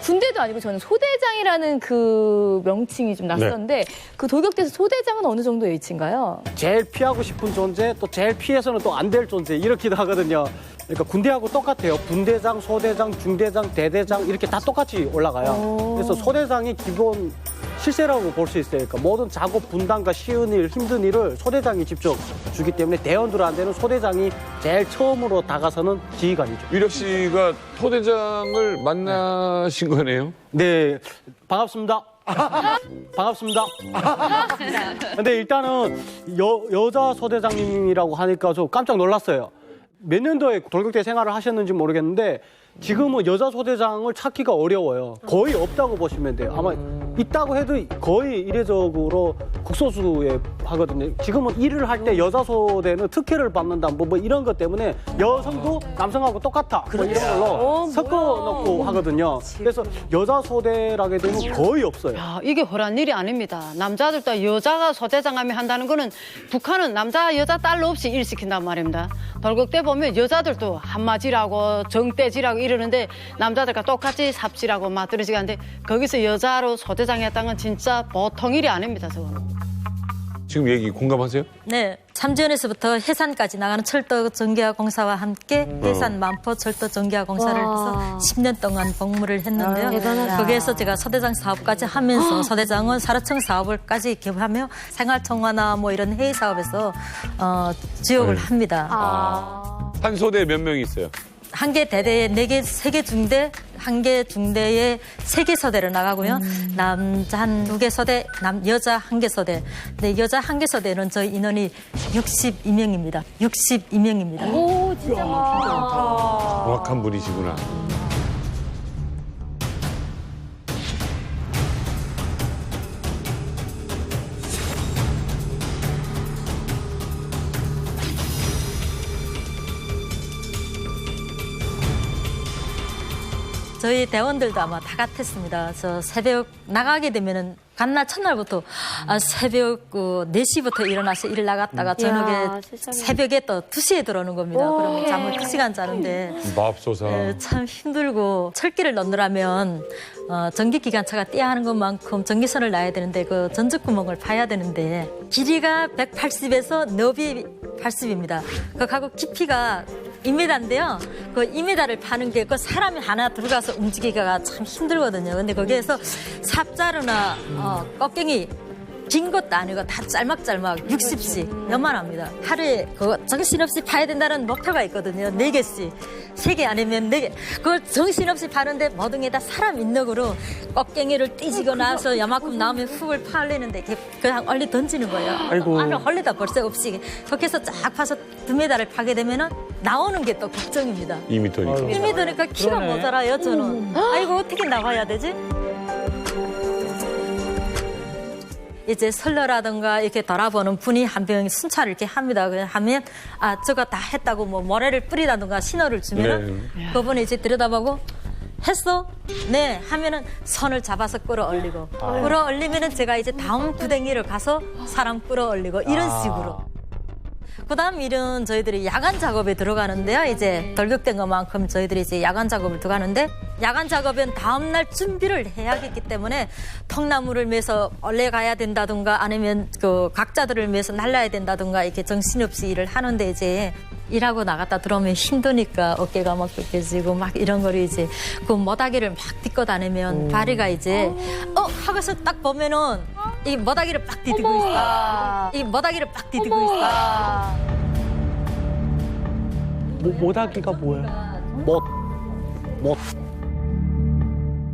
군대도 소대도 아니고 저는 소대장이라는 그 명칭이 좀 낯선데 그 돌격대에서 소대장은 어느 정도의 위치인가요? 제일 피하고 싶은 존재, 또 제일 피해서는 또 안 될 존재 이렇게도 하거든요. 그러니까 군대하고 똑같아요. 분대장, 소대장, 중대장, 대대장 이렇게 다 똑같이 올라가요. 그래서 소대장이 기본 실세라고 볼 수 있어요. 그러니까 모든 작업 분담과 쉬운 일, 힘든 일을 소대장이 직접 주기 때문에 대원들한테는 소대장이 제일 처음으로 다가서는 지휘관이죠. 위력 씨가 소대장을 만나신 거네요? 네, 반갑습니다. 반갑습니다. 근데 일단은 여자 소대장님이라고 하니까 좀 깜짝 놀랐어요. 몇 년도에 돌격대 생활을 하셨는지 모르겠는데 지금은 여자 소대장을 찾기가 어려워요. 거의 없다고 보시면 돼요. 아마 있다고 해도 거의 이례적으로 국소수에 하거든요. 지금은 일을 할 때 여자 소대는 특혜를 받는다 뭐 이런 것 때문에 여성도 남성하고 똑같아 뭐 이런 걸로 섞어놓고 하거든요. 그래서 여자 소대라게 되면 거의 없어요. 야, 이게 허란 일이 아닙니다. 남자들도 여자가 소대장하며 한다는 거는 북한은 남자 여자 딸로 없이 일 시킨단 말입니다. 돌격대 보면 여자들도 한마지라고 정떼지라고 이러는데 남자들과 똑같이 삽질하고 맞들어지게 하는데 거기서 여자로 소대장 했다는 건 진짜 보통 일이 아닙니다. 저거는. 지금 얘기 공감하세요? 네, 참지연에서부터 해산까지 나가는 철도 전기화 공사와 함께 해산 만포 철도 전기화 공사를 해서 10년 동안 복무를 했는데요. 대단하다. 거기에서 제가 소대장 사업까지 하면서 소대장은 사료청 사업을까지 개발하며 생활청화나 뭐 이런 회의 사업에서 지역을 합니다. 한 소대에 몇 명이 있어요? 한 개 대대에 4개, 3개 중대, 한 개 중대에 3개 서대를 나가고요. 남자 한 2개 서대, 여자 1개 서대. 근데 여자 1개 서대는 저희 인원이 62명입니다. 62명입니다. 오, 진짜. 정확한 분이시구나. 저희 대원들도 아마 다 같았습니다. 저 새벽 나가게 되면은 간날 첫날부터 새벽 4시부터 일어나서 일 나갔다가 저녁에 새벽에 또 2시에 들어오는 겁니다. 그러면 잠을 2시간 자는데 맙소사. 참 힘들고 철기를 넣느라면 전기기관차가 떼야 하는 것만큼 전기선을 놔야 되는데 그 전적구멍을 파야 되는데 길이가 180에서 너비 80입니다. 그하고 깊이가 2m인데요. 그 2m를 파는 게 그 사람이 하나 들어가서 움직이기가 참 힘들거든요. 근데 거기에서 삽자루나 꺾갱이 긴 것도 아니고 다 짤막짤막 60씩 연만합니다. 하루에 그거 정신없이 파야 된다는 목표가 있거든요. 4개씩. 3개 아니면 4개. 그걸 정신없이 파는데 모든 다 사람 인력으로 꺾갱이를 띠지고 나서 요만큼 나오면 훅을 파올리는데 그냥 얼리 던지는 거예요. 아이고. 안을 헐리다 벌써 없이. 그렇게 해서 쫙 파서 2m를 파게 되면은 나오는 게 또 걱정입니다. 2m니까. 1m니까 키가 모자라요, 저는. 아이고, 어떻게 나가야 되지? 이제 선로라든가 이렇게 돌아보는 분이 한 명 순찰을 이렇게 합니다. 그냥 하면 저거 다 했다고 뭐 모래를 뿌리다든가 신호를 주면은 그분이 이제 들여다보고 했어? 네 하면은 손을 잡아서 끌어올리고 끌어올리면은 제가 이제 다음 구덩이를 가서 사람 끌어올리고 이런 식으로. 그다음 일은 저희들이 야간 작업에 들어가는데요. 이제 돌격된 것만큼 저희들이 이제 야간 작업을 들어가는데 야간 작업은 다음날 준비를 해야겠기 때문에 통나무를 매서 올라가야 된다든가 아니면 그 각자들을 매서 날라야 된다든가 이렇게 정신없이 일을 하는데 이제 일하고 나갔다 들어오면 힘드니까 어깨가 막 꺾여지고 막 이런 거를 이제 그 모닥이를 막 딛고 다니면 다리가 이제 하고서 딱 보면은 이 모닥이를 빡 디디고 있어. 이 모닥이를 빡 디디고 있어. 모닥이가 뭐야? 못.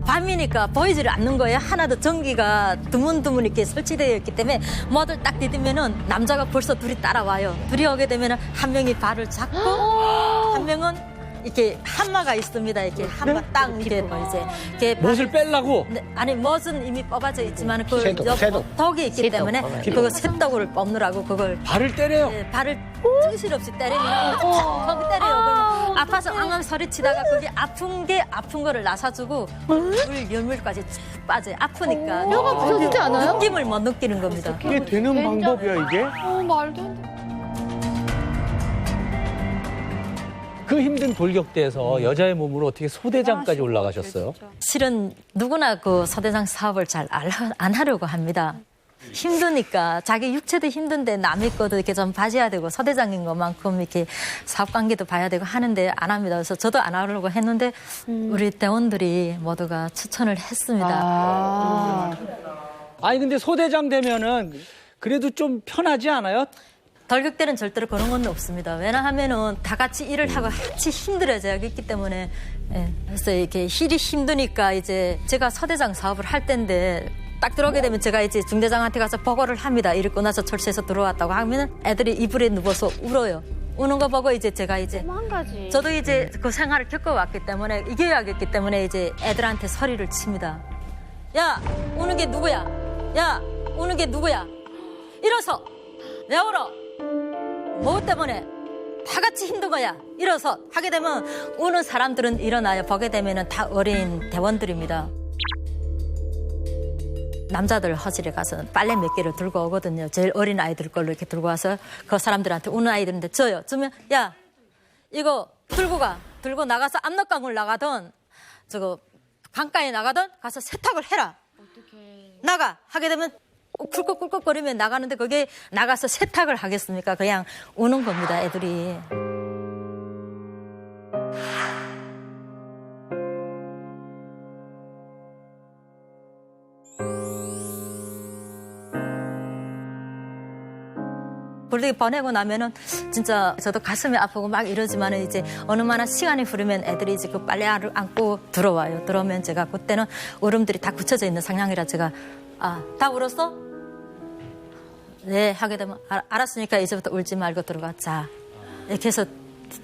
밤이니까 보이지를 않는 거예요. 하나도 전기가 드문드문 이렇게 설치되어 있기 때문에 뭐들 딱 디디면은 남자가 벌써 둘이 따라와요. 둘이 오게 되면은 한 명이 발을 잡고 한 명은 이렇게 한마가 있습니다. 이렇게 한마 딱 이렇게 이제 이렇게 못을 빼려고? 네, 아니 못은 이미 뽑아져 있지만 그 쇠독. 덕이 있기 때문에 그거 쇠독을 뽑느라고 그걸 발을 때려요. 네, 발을 정신없이 때리면 거기 때려요. 그러면 아파서 앙앙 소리치다가 거기 아픈 거를 나사주고 물 열물까지 쭉 빠져요. 아프니까 뼈가 부서지지 않아요? 느낌을 못 느끼는 겁니다. 이게 되는 방법이야 이게? 말도 안 돼. 그 힘든 돌격대에서 여자의 몸으로 어떻게 소대장까지 올라가셨어요? 실은 누구나 그 소대장 사업을 잘 안 하려고 합니다. 힘드니까 자기 육체도 힘든데 남의 것도 이렇게 좀 봐줘야 되고 소대장인 것만큼 이렇게 사업 관계도 봐야 되고 하는데 안 합니다. 그래서 저도 안 하려고 했는데 우리 대원들이 모두가 추천을 했습니다. 아니 근데 소대장 되면은 그래도 좀 편하지 않아요? 돌격대는 절대로 그런 건 없습니다. 왜냐하면은 다 같이 일을 하고 같이 힘들어져야 하기 때문에 그래서 이렇게 일이 힘드니까 이제 제가 소대장 사업을 할 때인데 딱 들어오게 되면 제가 이제 중대장한테 가서 보고를 합니다. 일 끝나서 철수해서 들어왔다고 하면 애들이 이불에 누워서 울어요. 우는 거 보고 이제 제가 이제 저도 이제 그 생활을 겪어왔기 때문에 이겨야겠기 때문에 이제 애들한테 소리를 칩니다. 야, 우는 게 누구야? 야, 우는 게 누구야? 일어서. 왜 울어? 뭐 때문에? 다 같이 힘든 거야. 일어서. 하게 되면 우는 사람들은 일어나요. 보게 되면은 다 어린 대원들입니다. 남자들 허실에 가서 빨래 몇 개를 들고 오거든요. 제일 어린 아이들 걸로 이렇게 들고 와서 그 사람들한테 우는 아이들인데 줘요. 주면 야 이거 들고 가. 들고 나가서 압록강을 나가든 저거 강가에 나가든 가서 세탁을 해라. 나가. 하게 되면 꿀꺽꿀꺽거리면 나가는데 거기에 나가서 세탁을 하겠습니까? 그냥 우는 겁니다. 애들이. 불대기 보내고 나면은 진짜 저도 가슴이 아프고 막 이러지만은 이제 어느마나 시간이 흐르면 애들이 이제 그 빨래를 안고 들어와요. 들어오면 제가 그때는 울음들이 다 굳혀져 있는 상황이라 제가 다 울었어? 네 하게 되면 알았으니까 이제부터 울지 말고 들어가. 자 이렇게 해서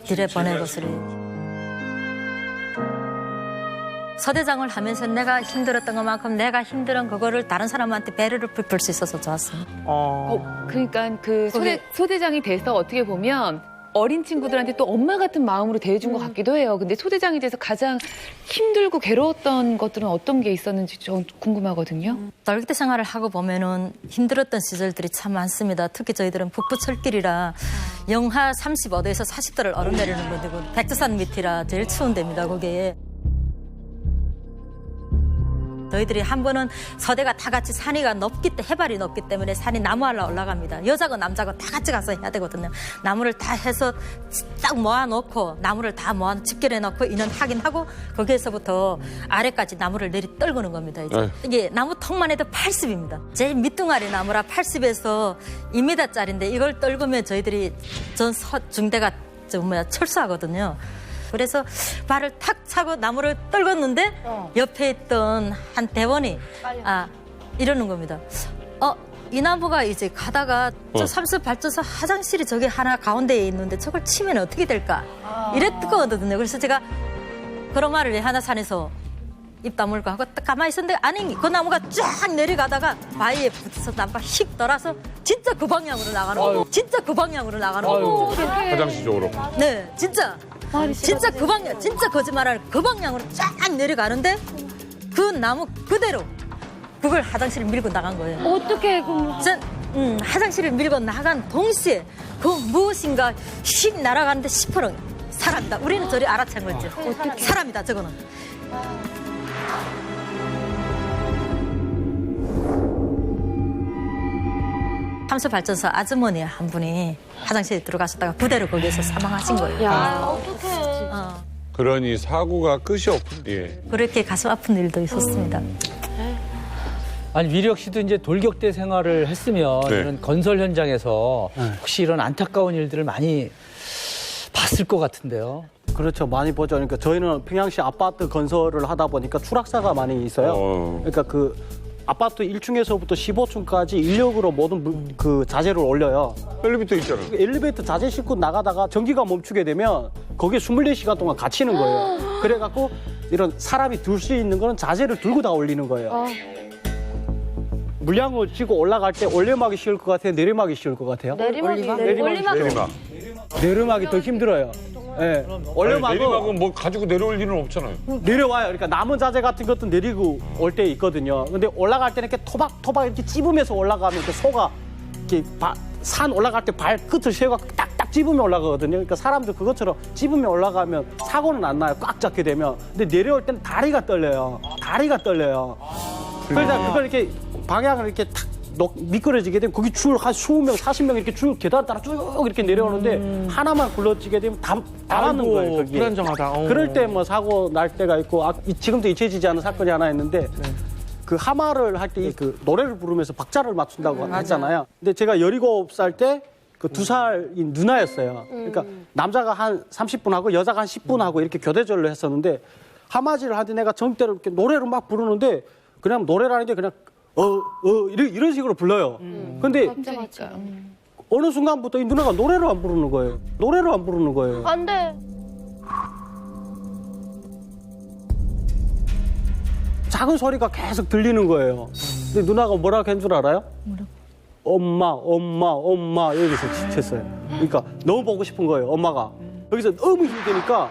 뒤에 보내고 소리. 소대장을 하면서 내가 힘들었던 것만큼 내가 힘든 그거를 다른 사람한테 배려를 베풀 수 있어서 좋았습니다. 그러니까 그 소대장이 돼서 어떻게 보면 어린 친구들한테 또 엄마 같은 마음으로 대해준 것 같기도 해요. 근데 소대장이 돼서 가장 힘들고 괴로웠던 것들은 어떤 게 있었는지 좀 궁금하거든요. 돌격대 생활을 하고 보면은 힘들었던 시절들이 참 많습니다. 특히 저희들은 북부철길이라 영하 35도에서 40도를 얼음 내리는 곳이고 백두산 밑이라 제일 추운 데입니다. 거기에. 저희들이 한 번은 서대가 다 같이 산이가 해발이 높기 때문에 산이 나무하러 올라갑니다. 여자고 남자고 다 같이 가서 해야 되거든요. 나무를 다 해서 딱 모아놓고 나무를 다 집결해놓고 인원 확인하고 거기에서부터 아래까지 나무를 떨구는 겁니다. 이게 나무 통만 해도 80입니다. 제일 밑둥아리 나무라 80에서 2m짜리인데 이걸 떨구면 저희들이 중대가 철수하거든요. 그래서 발을 탁 차고 나무를 떨궜는데 옆에 있던 한 대원이 이러는 겁니다. 이 나무가 이제 가다가 저 삼수 발전소 화장실이 저기 하나 가운데에 있는데 저걸 치면 어떻게 될까? 이랬거든요. 그래서 제가 그런 말을 왜 하나산에서 입 다물고 하고 딱 가만히 있었는데 아니 그 나무가 쫙 내려가다가 바위에 붙어서 나무가 휙 돌아서 진짜 그 방향으로 나가는 거예요. 진짜 그 방향으로 나가는 거예요. 화장실 쪽으로. 네, 진짜 그 방향, 진짜 거짓말을 그 방향으로 쫙 내려가는데 그 나무 그대로 그걸 화장실을 밀고 나간 거예요. 어떻게 화장실을 밀고 나간 동시에 그 무엇인가 휙 날아가는데 10%는 사람이다. 우리는 저리 알아챈 거죠. 사람이다, 저거는. 함수발전소 아주머니 한 분이 화장실에 들어가셨다가 그대로 거기에서 사망하신 거예요. 야, 어떡해. 그러니 사고가 끝이 없군. 예. 그렇게 가슴 아픈 일도 있었습니다. 아니 위력 씨도 이제 돌격대 생활을 했으면 이런 건설 현장에서 혹시 이런 안타까운 일들을 많이 봤을 것 같은데요. 그렇죠. 많이 보죠. 그러니까 저희는 평양시 아파트 건설을 하다 보니까 추락사가 많이 있어요. 그러니까 그 아파트 1층에서부터 15층까지 인력으로 모든 그 자재를 올려요. 엘리베이터 있잖아요. 엘리베이터 자재 싣고 나가다가 전기가 멈추게 되면 거기에 24시간 동안 갇히는 거예요. 그래갖고 이런 사람이 들 수 있는 거는 자재를 들고 다 올리는 거예요. 물량을 쥐고 올라갈 때 올려막이 쉬울 것 같아요? 내려막이 쉬울 것 같아요? 내리막이 더 힘들어요. 네. 내리막은 뭐 가지고 내려올 일은 없잖아요. 내려와요. 그러니까 남은 자재 같은 것도 내리고 올 때 있거든요. 근데 올라갈 때는 이렇게 토박 이렇게 찝으면서 올라가면 그 소가 이렇게 산 올라갈 때 발 끝을 세워갖고 딱딱 쫙 찝으면 올라가거든요. 그러니까 사람도 그것처럼 찝으면 올라가면 사고는 안 나요. 꽉 잡게 되면. 근데 내려올 때는 다리가 떨려요. 그러다 그걸 이렇게 방향을 이렇게 탁 미끄러지게 되면 거기 줄 한 20명, 40명 이렇게 줄 계단 따라 쭉 이렇게 내려오는데 하나만 굴러지게 되면 다 맞는 거예요. 거기에. 불안정하다. 그럴 때 뭐 사고 날 때가 있고 지금도 잊혀지지 않은 사건이 하나 있는데 그 하마를 할 때 그 노래를 부르면서 박자를 맞춘다고 했잖아요. 근데 제가 17살 때 그 2살인 누나였어요. 그러니까 남자가 한 30분 하고 여자가 한 10분 하고 이렇게 교대절로 했었는데 하마질을 하는데 내가 정대로 이렇게 노래를 막 부르는데 그냥 노래라는 게 그냥 이런 식으로 불러요. 근데 어느 순간부터 이 누나가 노래를 안 부르는 거예요. 안 돼. 작은 소리가 계속 들리는 거예요. 근데 누나가 뭐라고 한 줄 알아요? 엄마 이러면서 지쳤어요. 그러니까 너무 보고 싶은 거예요, 엄마가. 여기서 너무 힘드니까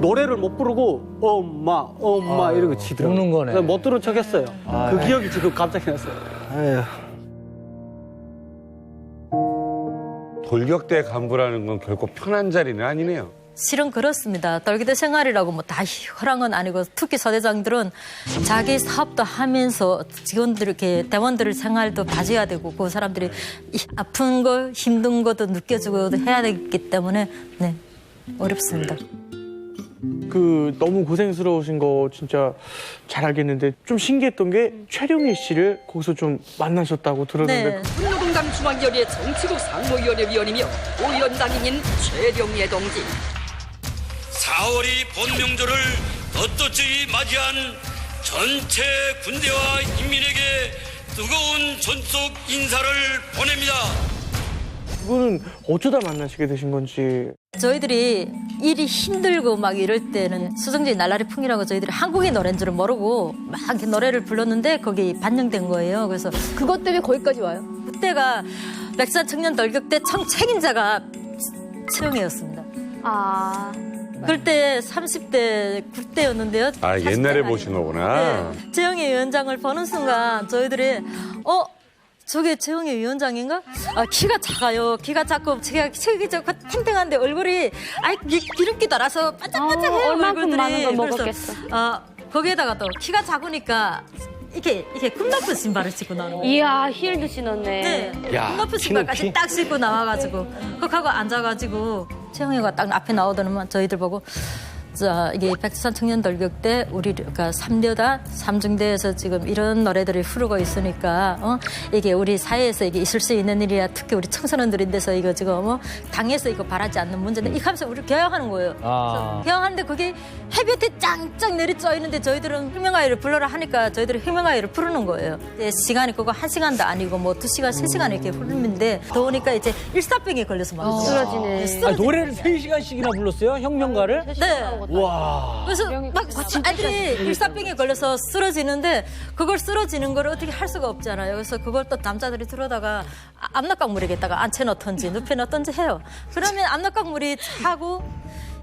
노래를 못 부르고 엄마 이러고 치더라고요. 우는 거네. 그래서 못 들은 척 했어요. 그 기억이 지금 갑자기 났어요. 돌격대 간부라는 건 결코 편한 자리는 아니네요. 실은 그렇습니다. 돌격대 생활이라고 뭐 다 희한한 건 아니고 특히 서대장들은 자기 사업도 하면서 직원들 이렇게 대원들 생활도 봐줘야 되고 그 사람들이 아픈 거 힘든 것도 느껴주고 해야 되기 때문에 네 어렵습니다. 그 너무 고생스러우신 거 진짜 잘 알겠는데 좀 신기했던 게 최룡희 씨를 거기서 좀 만나셨다고 들었는데 네. 분노동당 중앙위원회 정치국 상무위원회 위원이며 위원장인 최룡희 동지. 4월이 본명절을 떳떳이 맞이한 전체 군대와 인민에게 뜨거운 전속 인사를 보냅니다. 그거는 어쩌다 만나시게 되신 건지. 저희들이 일이 힘들고 막 이럴 때는 수정지 날라리 풍이라고 저희들이 한국의 노래인 줄은 모르고 막 이렇게 노래를 불렀는데 거기 반영된 거예요. 그래서 그것 때문에 거기까지 와요? 그때가 백산 청년 돌격대 책임자가 채영이었습니다. 그럴 때 30대 9대였는데요. 아, 옛날에 보신 거구나. 네. 최영희 위원장을 보는 순간 저희들이 저게 최영희 위원장인가? 키가 작아요. 키가 작고 체격이 좋고 탱탱한데 얼굴이 기름기 달아서 반짝반짝해요. 얼만큼 얼굴들이. 많은 걸 그래서, 먹었겠어. 거기에다가 또 키가 작으니까 이렇게 꿈나쁜 신발을 신고 나오는 거예요. 이야, 힐도 신었네. 네. 꿈나쁜 신발까지 딱 신고 나와가지고 거기하고 앉아가지고 최영희가 딱 앞에 나오더니만 저희들 보고 자, 이게 백두산 청년 돌격대 우리 그러니까 3여단 3중대에서 지금 이런 노래들이 흐르고 있으니까 이게 우리 사회에서 이게 있을 수 있는 일이야. 특히 우리 청소년들인데서 이거 지금 당에서 이거 바라지 않는 문제인데 이 하면서 우리 교양하는 거예요. 그래서 교양하는데 그게 해변에 짱짱 내리쬐 있는데 저희들은 혁명아이를 불러라 하니까 저희들이 혁명아이를 부르는 거예요. 시간이 그거 1시간도 아니고 뭐 2시간, 3시간 이렇게 부르는데 더우니까 이제 일사병에 걸려서 막 쓰러지네. 노래를 3시간씩이나 불렀어요? 혁명가를? 네. 와. 그래서 막 아이들이 일사병에 걸려서 쓰러지는데 그걸 쓰러지는 걸 어떻게 할 수가 없잖아요. 그래서 그걸 또 남자들이 들어다가 압력강물에다가 앉혀놓던지 눕혀놓던지 해요. 그러면 압력강물이 차고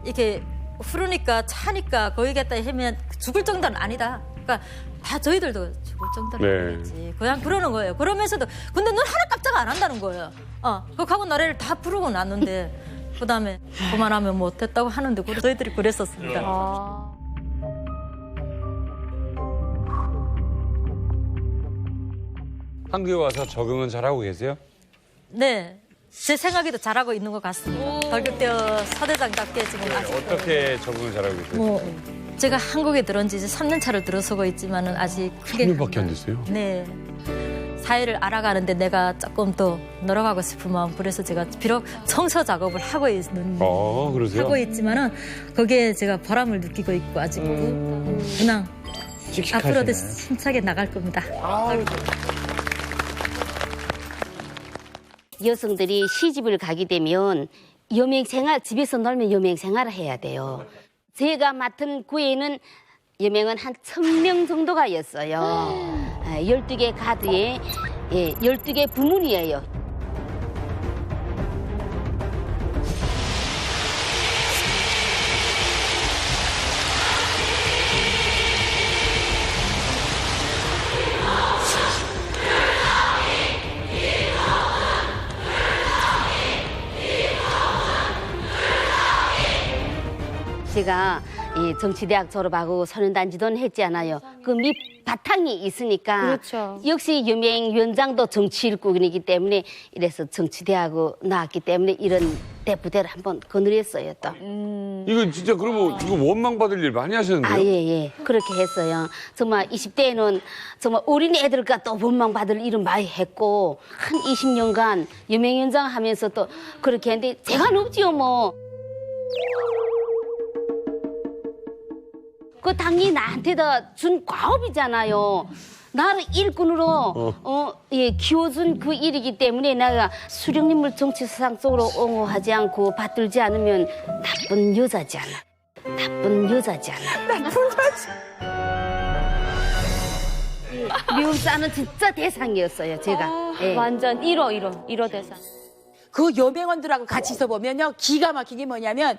이렇게 흐르니까 차니까 거기겠다 하면 죽을 정도는 아니다. 그러니까 다 저희들도 죽을 정도는 아니지. 그냥 그러는 거예요. 그러면서도 근데 넌 하나 깜짝 안 한다는 거예요. 그하고 노래를 다 부르고 났는데 그다음에 그만하면 못했다고 하는데 저희들이 그랬었습니다. 한국에 와서 적응은 잘하고 계세요? 네. 제 생각에도 잘하고 있는 것 같습니다. 돌격대 서대장답게 지금 아직 어떻게 적응을 잘하고 계세요? 제가 한국에 들어온 지 이제 3년 차를 들어서고 있지만은 아직 크게 3년밖에 안 됐어요? 네. 사회를 알아가는데 내가 조금 더 늘어가고 싶은 마음 그래서 제가 비록 청소 작업을 하고 그러세요? 하고 있지만은 거기에 제가 보람을 느끼고 있고 아직 그냥 앞으로도 힘차게 나갈 겁니다. 여성들이 시집을 가게 되면 여명생활 집에서 놀면 여명생활을 해야 돼요. 제가 맡은 구에는 여명은 한 1000명 정도가 였어요. 12개 가드에 12개 부문이에요. 제가 이 정치대학 졸업하고 소년단지도는 했잖아요. 그 밑바탕이 있으니까 그렇죠. 역시 여맹위원장도 정치 일꾼이기 때문에 이래서 정치대학을 나왔기 때문에 이런 대부대를 한번 거느렸어요 또. 이거 진짜 그러면 이거 원망 받을 일 많이 하셨는데요? 아, 예. 그렇게 했어요. 정말 20대에는 정말 어린 애들과 또 원망 받을 일은 많이 했고 한 20년간 여맹위원장 하면서 또 그렇게 했는데 제가 높지요 뭐. 그 당연히 나한테도 준 과업이잖아요. 나를 일꾼으로 키워준 그 일이기 때문에 내가 수령님을 정치세상 속으로 옹호하지 않고 받들지 않으면 나쁜 여자지 않아. 나쁜 여자지 않아. 나쁜 여자. 미움 싸는 진짜 대상이었어요, 제가. 예. 완전 1호 대상. 그 여맹원들하고 같이 있어보면요, 기가 막힌 게 뭐냐면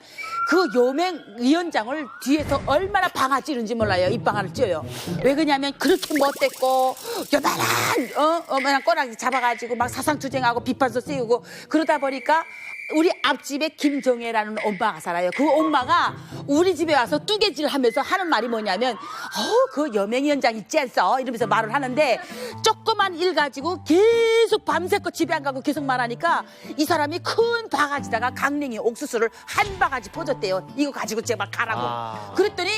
그 여맹위원장을 뒤에서 얼마나 방아 찌른지 몰라요. 입방아를 쪄요. 왜 그러냐면 그렇게 못됐고 요만한 꼬락지 잡아가지고 막 사상투쟁하고 비판서 씌우고 그러다 보니까 우리 앞집에 김정혜라는 엄마가 살아요. 그 엄마가 우리 집에 와서 뚜개질 하면서 하는 말이 뭐냐면 그 여맹위원장 있지 않소? 이러면서 말을 하는데 조그만 일 가지고 계속 밤새껏 집에 안 가고 계속 말하니까 이 사람이 큰 바가지다가 강냉이 옥수수를 한 바가지 퍼줬대요. 이거 가지고 제발 가라고. 그랬더니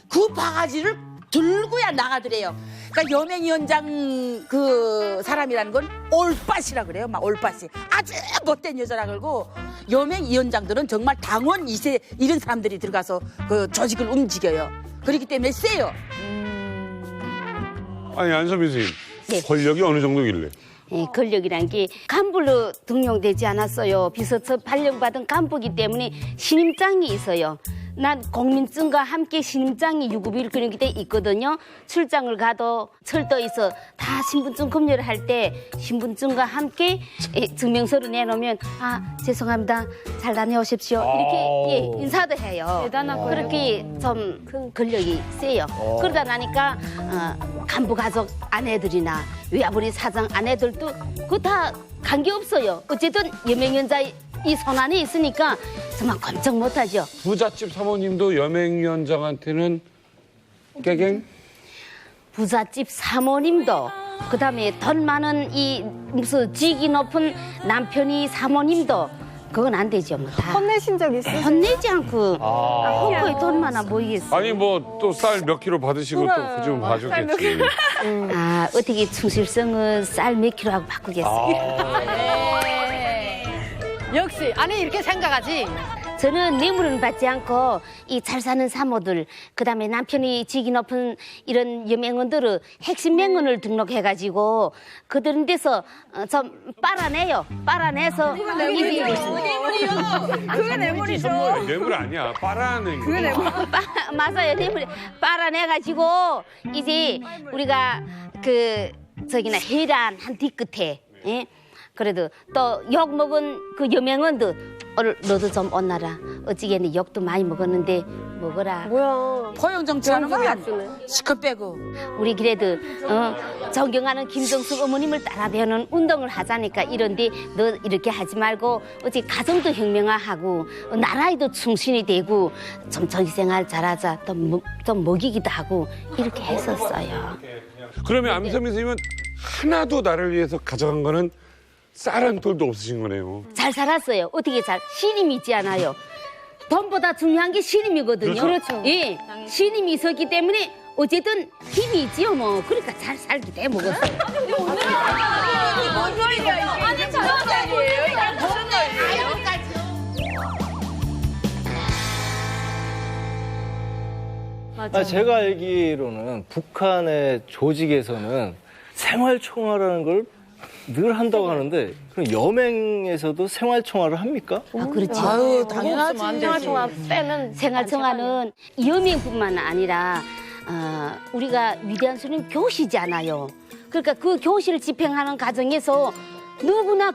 그 바가지를 들고야 나가더래요. 그러니까 여맹위원장 그 사람이라는 건 올빠시라 그래요. 막 올빠시. 아주 못된 여자라 그러고 여맹위원장들은 정말 당원 2세 이런 사람들이 들어가서 그 조직을 움직여요. 그렇기 때문에 세요. 아니 안선미 선생님, 네. 권력이 어느 정도길래? 예, 권력이란 게 간부로 등용되지 않았어요. 비서처 발령받은 간부이기 때문에 신임장이 있어요. 난 국민증과 함께 신임장이 유급일 그런 게 있거든요. 출장을 가도 철도에서 다 신분증 검열을 할 때 신분증과 함께 증명서를 내놓으면 죄송합니다. 잘 다녀오십시오. 이렇게 인사도 해요. 대단하고요. 그렇게 좀 권력이 세요. 그러다 나니까 간부 가족 아내들이나 외아버지 사장 아내들도 그거 다 관계없어요. 어쨌든 여맹위원장 이 손안에 있으니까 정말 깜짝 못하죠. 부잣집 사모님도 여맹위원장한테는 깨갱? 부잣집 사모님도 그다음에 돈 많은 이 무슨 직위 높은 남편이 사모님도 그건 안 되죠. 뭐 다. 혼내신 적 있으세요? 혼내지 않고 홍보에 돈 많아 보이겠어요. 아니 뭐 또 쌀 몇 킬로 받으시고 또 그 좀 봐줬겠지. 어떻게 충실성은 쌀 몇 킬로 하고 바꾸겠어요. 역시 아니 이렇게 생각하지. 저는 뇌물은 받지 않고 이 잘 사는 사모들 그다음에 남편이 직위 높은 이런 여맹원들을 핵심 맹원을 등록해가지고 그들은 데서 좀 빨아내요. 빨아내서 뇌물이요. 그게 뇌물이죠. 뇌물 아니야. 빨아낸 거. 그게 뇌물. 맞아요. 뇌물 빨아내가지고 이제 우리가 그 저기나 해란 한 뒤끝에 예? 그래도 또 욕 먹은 그 여맹원들 너도 좀 온나라. 어찌겠니 욕도 많이 먹었는데 먹어라. 뭐야. 포용 정치하는 거야. 시컷 빼고. 우리 그래도 존경하는 김정숙 어머님을 따라 배우는 운동을 하자니까 이런데 너 이렇게 하지 말고 어찌 가정도 혁명화하고 나라에도 충신이 되고 좀 정치생활 잘하자. 또 좀 먹이기도 하고 이렇게 했었어요. 그러면 안선미 선생님은 하나도 나를 위해서 가져간 거는 쌀 한 톨도 없으신 거네요. 잘 살았어요. 어떻게 신임이 있지 않아요. 돈보다 중요한 게 신임이거든요. 그렇죠. 예, 신임이 있었기 때문에 어쨌든 힘이 있지요 뭐. 그러니까 잘 살게 돼 먹었어요. 뭔 소리야 이게? 아니 저런 자리예요. 이게 무슨 말이에요? 제가 알기로는 북한의 조직에서는 생활총화라는 걸 늘 한다고 하는데 그럼 여맹에서도 생활총화를 합니까? 그렇지. 아유, 당연하지. 생활총화 빼면 생활총화는 여맹뿐만 아니라 우리가 위대한 수는 교시잖아요. 그러니까 그 교시를 집행하는 과정에서 누구나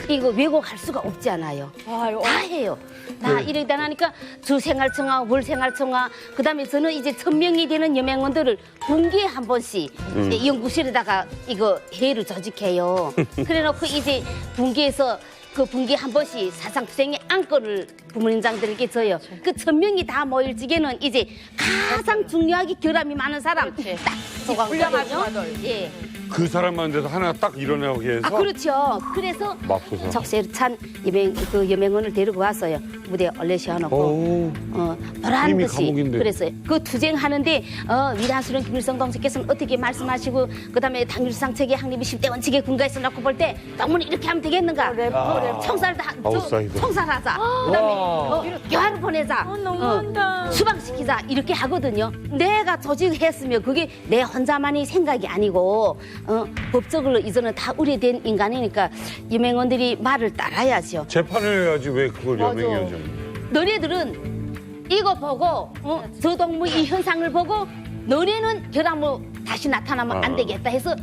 이거 왜곡할 수가 없잖아요. 다 해요. 다 이러다 나니까 주생활청화, 월생활청화, 그다음에 저는 이제 1000명이 되는 여맹원들을 분기에 한 번씩 연구실에다가 이거 회의를 조직해요. 그래놓고 이제 분기에서 그 분기 한 번씩 사상투쟁의 안건을 부모님장들에게 줘요. 그 1000명이 다 모일 적에는 이제 가장 중요하게 결함이 많은 사람 딱 소강거든요. 예. 그 사람만 돼서 하나 딱 일어나게 해서. 아 그렇죠. 그래서 맞고서. 적세찬 여명원을 데리고 왔어요. 무대에 얼레 씌워놓고 보란 이미 듯이 감옥인데. 그랬어요. 그 투쟁하는데 위대한수령 김일성 동지께서는 어떻게 말씀하시고 그다음에 당일상 체계 항림이 10대 원칙에 군가에서 놓고 볼 때 너무 이렇게 하면 되겠는가? 아웃사이더. 청살하자. 그다음에 교화를 보내자. 수방시키자 이렇게 하거든요. 내가 조직했으면 그게 내 혼자만의 생각이 아니고 법적으로 이제는 다 우려된 인간이니까 유명원들이 말을 따라야죠. 재판을 해야지 왜 그걸 여명위원장. 너네들은 이거 보고 저 동무 이 현상을 보고 너네는 결함으로 다시 나타나면 안 되겠다 해서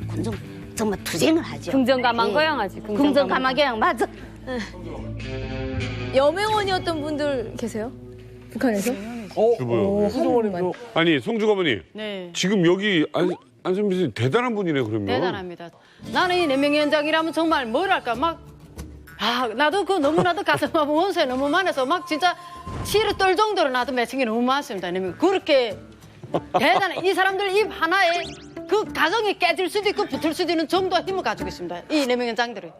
군중 정말 투쟁을 하죠. 긍정감만 거양하지. 긍정감만 거양 맞아. 여명원이었던 분들 계세요? 북한에서? 주부요. 아니 송주 어머니. 네. 지금 여기 안선미 선생님 대단한 분이네 그러면. 대단합니다. 나는 이 내명위원장이라면 정말 뭐랄까 나도 그 너무나도 가슴 아픈 원수에 너무 많아서 막 진짜 치를 떨 정도로 나도 매칭이 너무 많습니다. 그렇게 대단해. 이 사람들 입 하나에 그 가정이 깨질 수도 있고 붙을 수도 있는 좀 더 힘을 가지고 있습니다. 이 내명위원장들이.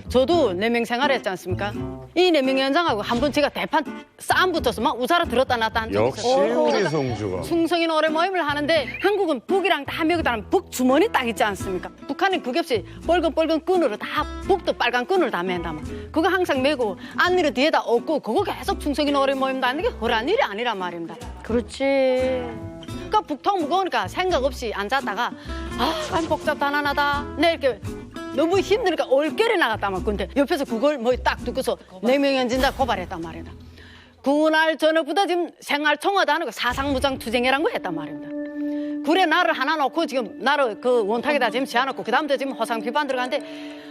저도 내명 생활했지 않습니까? 이 내명위원장하고 한 번 제가 대판 싸움 붙어서 막 우사라 들었다 놨다 한 적이 역시 있어요. 우리 송주가. 충성인 오래 모임을 하는데 한국은 북이랑 다 미국이랑 북 주머니 딱 있지 않습니까? 북한은 그게 없이 뻘건 끈으로 다 북도 빨간 끈으로 다 맨다. 그거 항상 메고 안니를 뒤에다 얹고 그거 계속 충성인 오래 모임도 하는 게 허란 일이 아니란 말입니다. 그렇지. 그러니까 북통 무거우니까 생각 없이 앉았다가 복잡 단안하다. 내 이렇게 너무 힘드니까 올겨리 나갔다만. 근데 옆에서 그걸 딱 듣고서 내명연진다 고발했단 말이다. 그날 저녁부터 지금 생활청와대 하는 거 사상무장 투쟁이라는 거 했단 말입니다. 그래 나를 하나 놓고 지금 나를 그 원탁에다 지금 지어놓고 그 다음부터 지금 허상 비판 들어가는데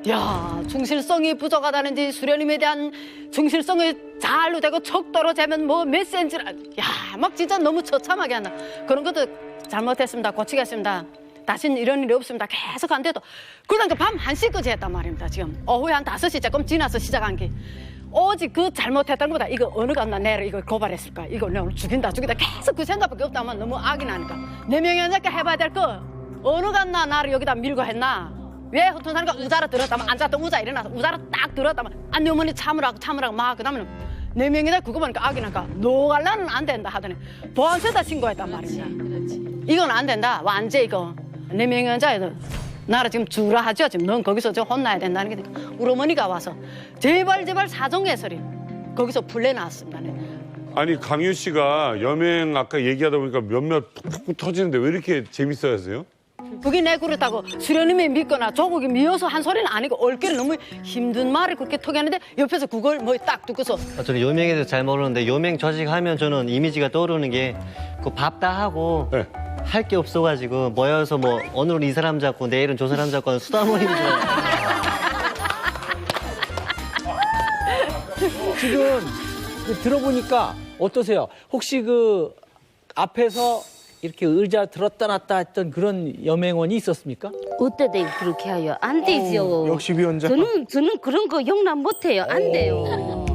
야 충실성이 부족하다는지 수련임에 대한 충실성이 잘로 되고 척도로 재면 몇 센치라 막 진짜 너무 처참하게 한다. 그런 것도 잘못했습니다. 고치겠습니다. 다시는 이런 일이 없습니다. 계속 안 돼도 그러니까 밤 1시까지 했단 말입니다. 지금 오후에 한 5시 조금 지나서 시작한 게 오직 그 잘못했다는 거다. 이거 어느 갔나 내를 이거 고발했을까? 이거 내가 죽인다 계속 그 생각밖에 없다면 너무 악이 나니까 내명연장께 해봐야 될 거 어느 갔나 나를 여기다 밀고 했나? 왜 허튼 사람과 우자라 들었다면 앉았던 우자 일어나서 우자라 딱 들었다면 안내 어머니 참으라고 막 그다음에 네 명이다 그거 보니까 악이 나니까 노갈라는 안 된다 하더니 보안서에다 신고했단 말입니다. 이건 안 된다. 완전 이거 네 명이 앉아야 나를 지금 주라 하죠. 지금 넌 거기서 저 혼나야 된다는 게 우리 어머니가 와서 제발 사정 해설이 거기서 풀려나왔습니다. 아니 강유 씨가 여명 아까 얘기하다 보니까 몇몇 푹푹 터지는데 왜 이렇게 재밌어 하세요? 그게 내 그렇다고 수련님이 믿거나 조국이 미워서 한 소리는 아니고 얼결에 너무 힘든 말을 그렇게 톡하는데 옆에서 그걸 딱 듣고서 저는 여명에 대해서 잘 모르는데 여명 조직하면 저는 이미지가 떠오르는 게 그 밥 다 하고 할 게 없어가지고 모여서 오늘은 이 사람 잡고 내일은 저 사람 잡고 하는 수다 모임인 줄 지금 들어보니까 어떠세요? 혹시 그 앞에서 이렇게 의자 들었다 놨다 했던 그런 여맹원이 있었습니까? 어때도 그렇게 해요. 안 되죠. 역시 위원장. 저는 그런 거 용납 못해요. 안 돼요.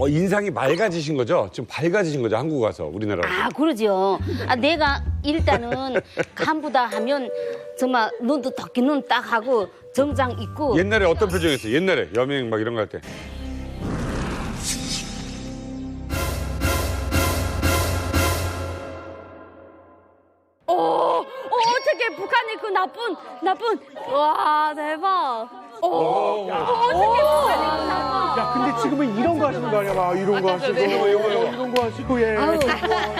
인상이 맑아지신 거죠? 좀 밝아지신 거죠? 한국 와서 우리나라 와서. 그러죠. 내가 일단은 간부다 하면 정말 눈도 덕기 눈 딱 하고 정장 입고 옛날에 어떤 표정이었어요? 옛날에 여명 막 이런 거 할 때. 어떻게 북한이 그 나쁜 와 대박. 야, 근데 지금은 이런 거 하시는 거 아니야? 막 이런 거 하시고, 이런 거 하시고, 예.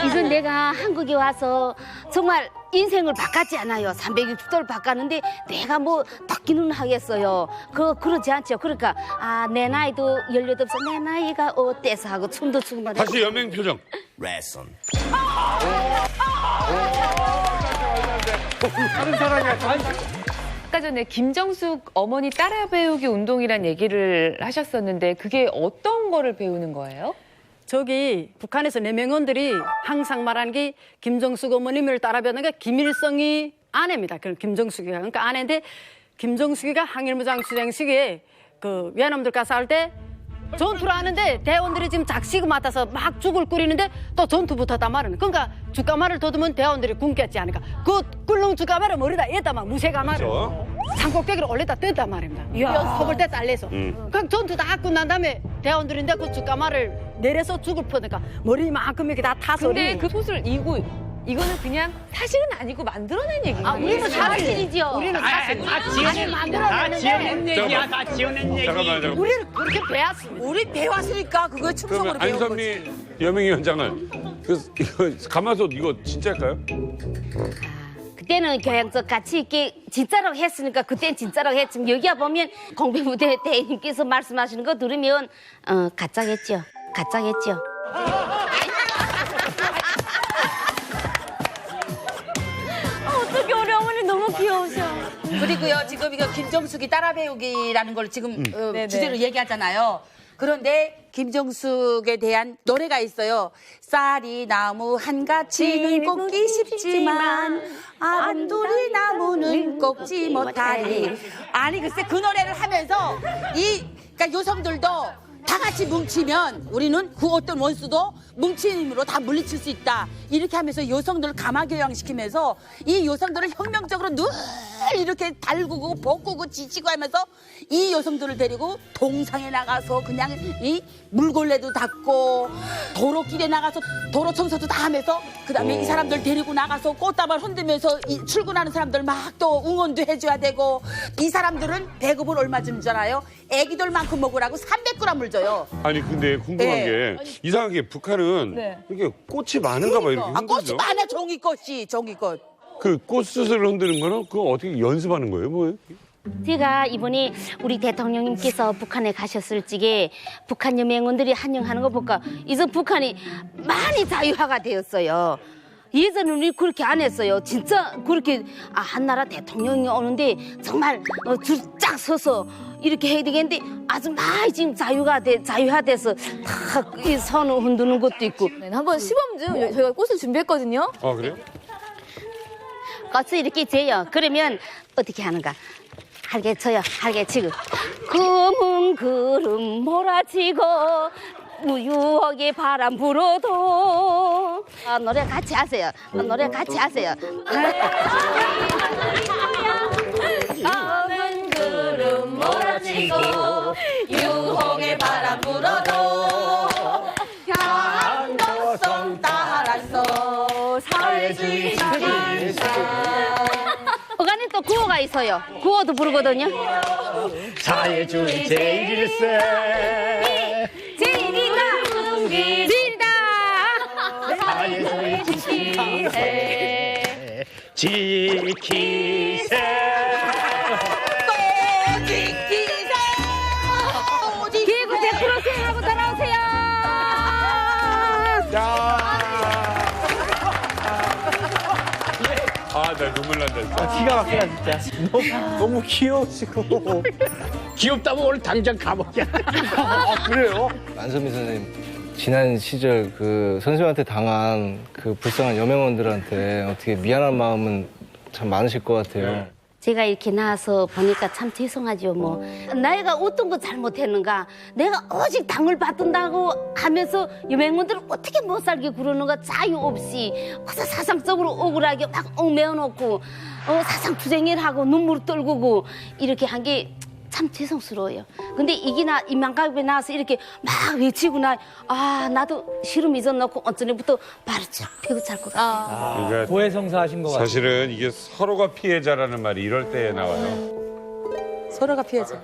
이건 내가 한국에 와서 정말 인생을 바꿨지 않아요. 360도를 바꿨는데 내가 덕기는 하겠어요. 그러지 않죠. 그러니까 내 나이도 18살 내 나이가 어때서 하고 춤도 추고 막 다시 여명 표정. 레슨. 다른 사람이야. 아까 전에 김정숙 어머니 따라 배우기 운동이란 얘기를 하셨었는데 그게 어떤 거를 배우는 거예요? 저기 북한에서 내명원들이 항상 말하는 게 김정숙 어머님을 따라 배우는 게 김일성이 아내입니다. 김정숙이가 그러니까 아내인데 김정숙이가 항일무장 수행 시기에 그 외놈들과 싸울 때 전투를 하는데 대원들이 지금 작식을 맡아서 막 죽을 끓이는데 또 전투부터단 말이에요. 그러니까 죽가마를 돋으면 대원들이 굶겠지 않으니까 그 꿀렁 죽가마를 머리다 얘다 막 무쇠가마를 산꼭대기를 올렸다 뜯단 말입니다. 허벌 때 딸려서. 그럼 전투 다 끝난 다음에 대원들인데 그 죽가마를 내려서 죽을 뻔하니까 머리만큼 이렇게 다 타서. 근데 그 소설 이거는 그냥 사실은 아니고 만들어낸 얘기예요. 아, 우리는 사실이죠. 우리는 사실. 다 지어낸 얘기야, 다 지어낸 얘기. 잠깐만요. 우리는 그렇게 배웠습니다. 우리 배웠으니까 그거에 충성으로 그러면 배운 거지. 안선미 여명위원장은 이거 가마솥 이거 진짜일까요? 그때는 교양적 가치 있게 진짜라고 했으니까 그때는 진짜라고 했지만 여기야 보면 공병부대 대인께서 말씀하시는 거 들으면 가짜겠죠. 가짜겠죠. 어떻게 우리 어머니 너무 귀여우셔. 그리고요, 지금 이거 김정숙이 따라 배우기라는 걸 지금 주제로 얘기하잖아요. 그런데 김정숙에 대한 노래가 있어요. 쌀이 나무 한가지는 꽂기 쉽지만 안돌이 나무는 꽂지 못하리. 아니 글쎄 그 노래를 하면서 그러니까 여성들도 다 같이 뭉치면 우리는 그 어떤 원수도 뭉친 힘으로 다 물리칠 수 있다. 이렇게 하면서 여성들을 감화교양시키면서 이 여성들을 혁명적으로 늘 이렇게 달구고 볶고 지치고 하면서 이 여성들을 데리고 동상에 나가서 그냥 이 물걸레도 닦고 도로길에 나가서 도로 청소도 다 하면서 그다음에 이 사람들 데리고 나가서 꽃다발 흔들면서 출근하는 사람들 막 또 응원도 해줘야 되고 이 사람들은 배급은 얼마 주는 줄 알아요? 애기들만큼 먹으라고 300g을 줘요. 아니 근데 궁금한 네. 게 이상하게 북한은 이렇게 꽃이 많은가 봐 이렇게 꽃이 흔들죠. 많아 종이꽃. 그 꽃수술을 흔드는 거는 그거 어떻게 연습하는 거예요? 뭐예요? 제가 이번에 우리 대통령님께서 북한에 가셨을 적에 북한 여명원들이 한영하는 거 보니까 이제 북한이 많이 자유화가 되었어요. 예전에는 우리 그렇게 안 했어요. 진짜 그렇게 한 나라 대통령이 오는데 정말 줄 쫙 서서 이렇게 해야 되겠는데 아주 많이 지금 자유화돼서 다 이 손을 흔드는 것도 있고. 한번 시범 좀 저희가 꽃을 준비했거든요. 아 그래요? 꽃을 이렇게 재요. 그러면 어떻게 하는가? 할게 쳐요. 할게 치고 검은 구름 몰아치고 우유하게 바람 불어도 노래 같이 하세요. 노래 같이 하세요. 검은 구름 몰아치고 유혹의 바람 불어도 감독성 따라서 사회주의 어간에 또 구호가 있어요. 구호도 부르거든요. 사회주의 제일세 제일이다. 사회주의 지키세 기구 100% 수행하고 돌아오세요. 아, 나 눈물 난다 진짜. 기가 막히다 진짜. 너무 귀여우시고. 귀엽다면 오늘 당장 가보자. 그래요? 안선미 선생님, 지난 시절 그 선생님한테 당한 그 불쌍한 여명원들한테 어떻게 미안한 마음은 참 많으실 것 같아요. 제가 이렇게 나와서 보니까 참 죄송하죠. 뭐 나이가 어떤 거 잘못했는가, 내가 오직 당을 받든다고 하면서 여명원들을 어떻게 못 살게 구르는가, 자유 없이 그래서 사상적으로 억울하게 막 얽매어놓고 사상투쟁을 하고 눈물 떨구고 이렇게 한 게 참 죄송스러워요. 근데 이만갑에 나와서 이렇게 막 외치고 나도 시름 잊어놓고 어쩌네부터 바로 쫙 펴고 잘 것 같아요. 그러니까 고해성사하신 것 같아요. 사실은 이게 서로가 피해자라는 말이 이럴 때 나와요. 서로가 피해자.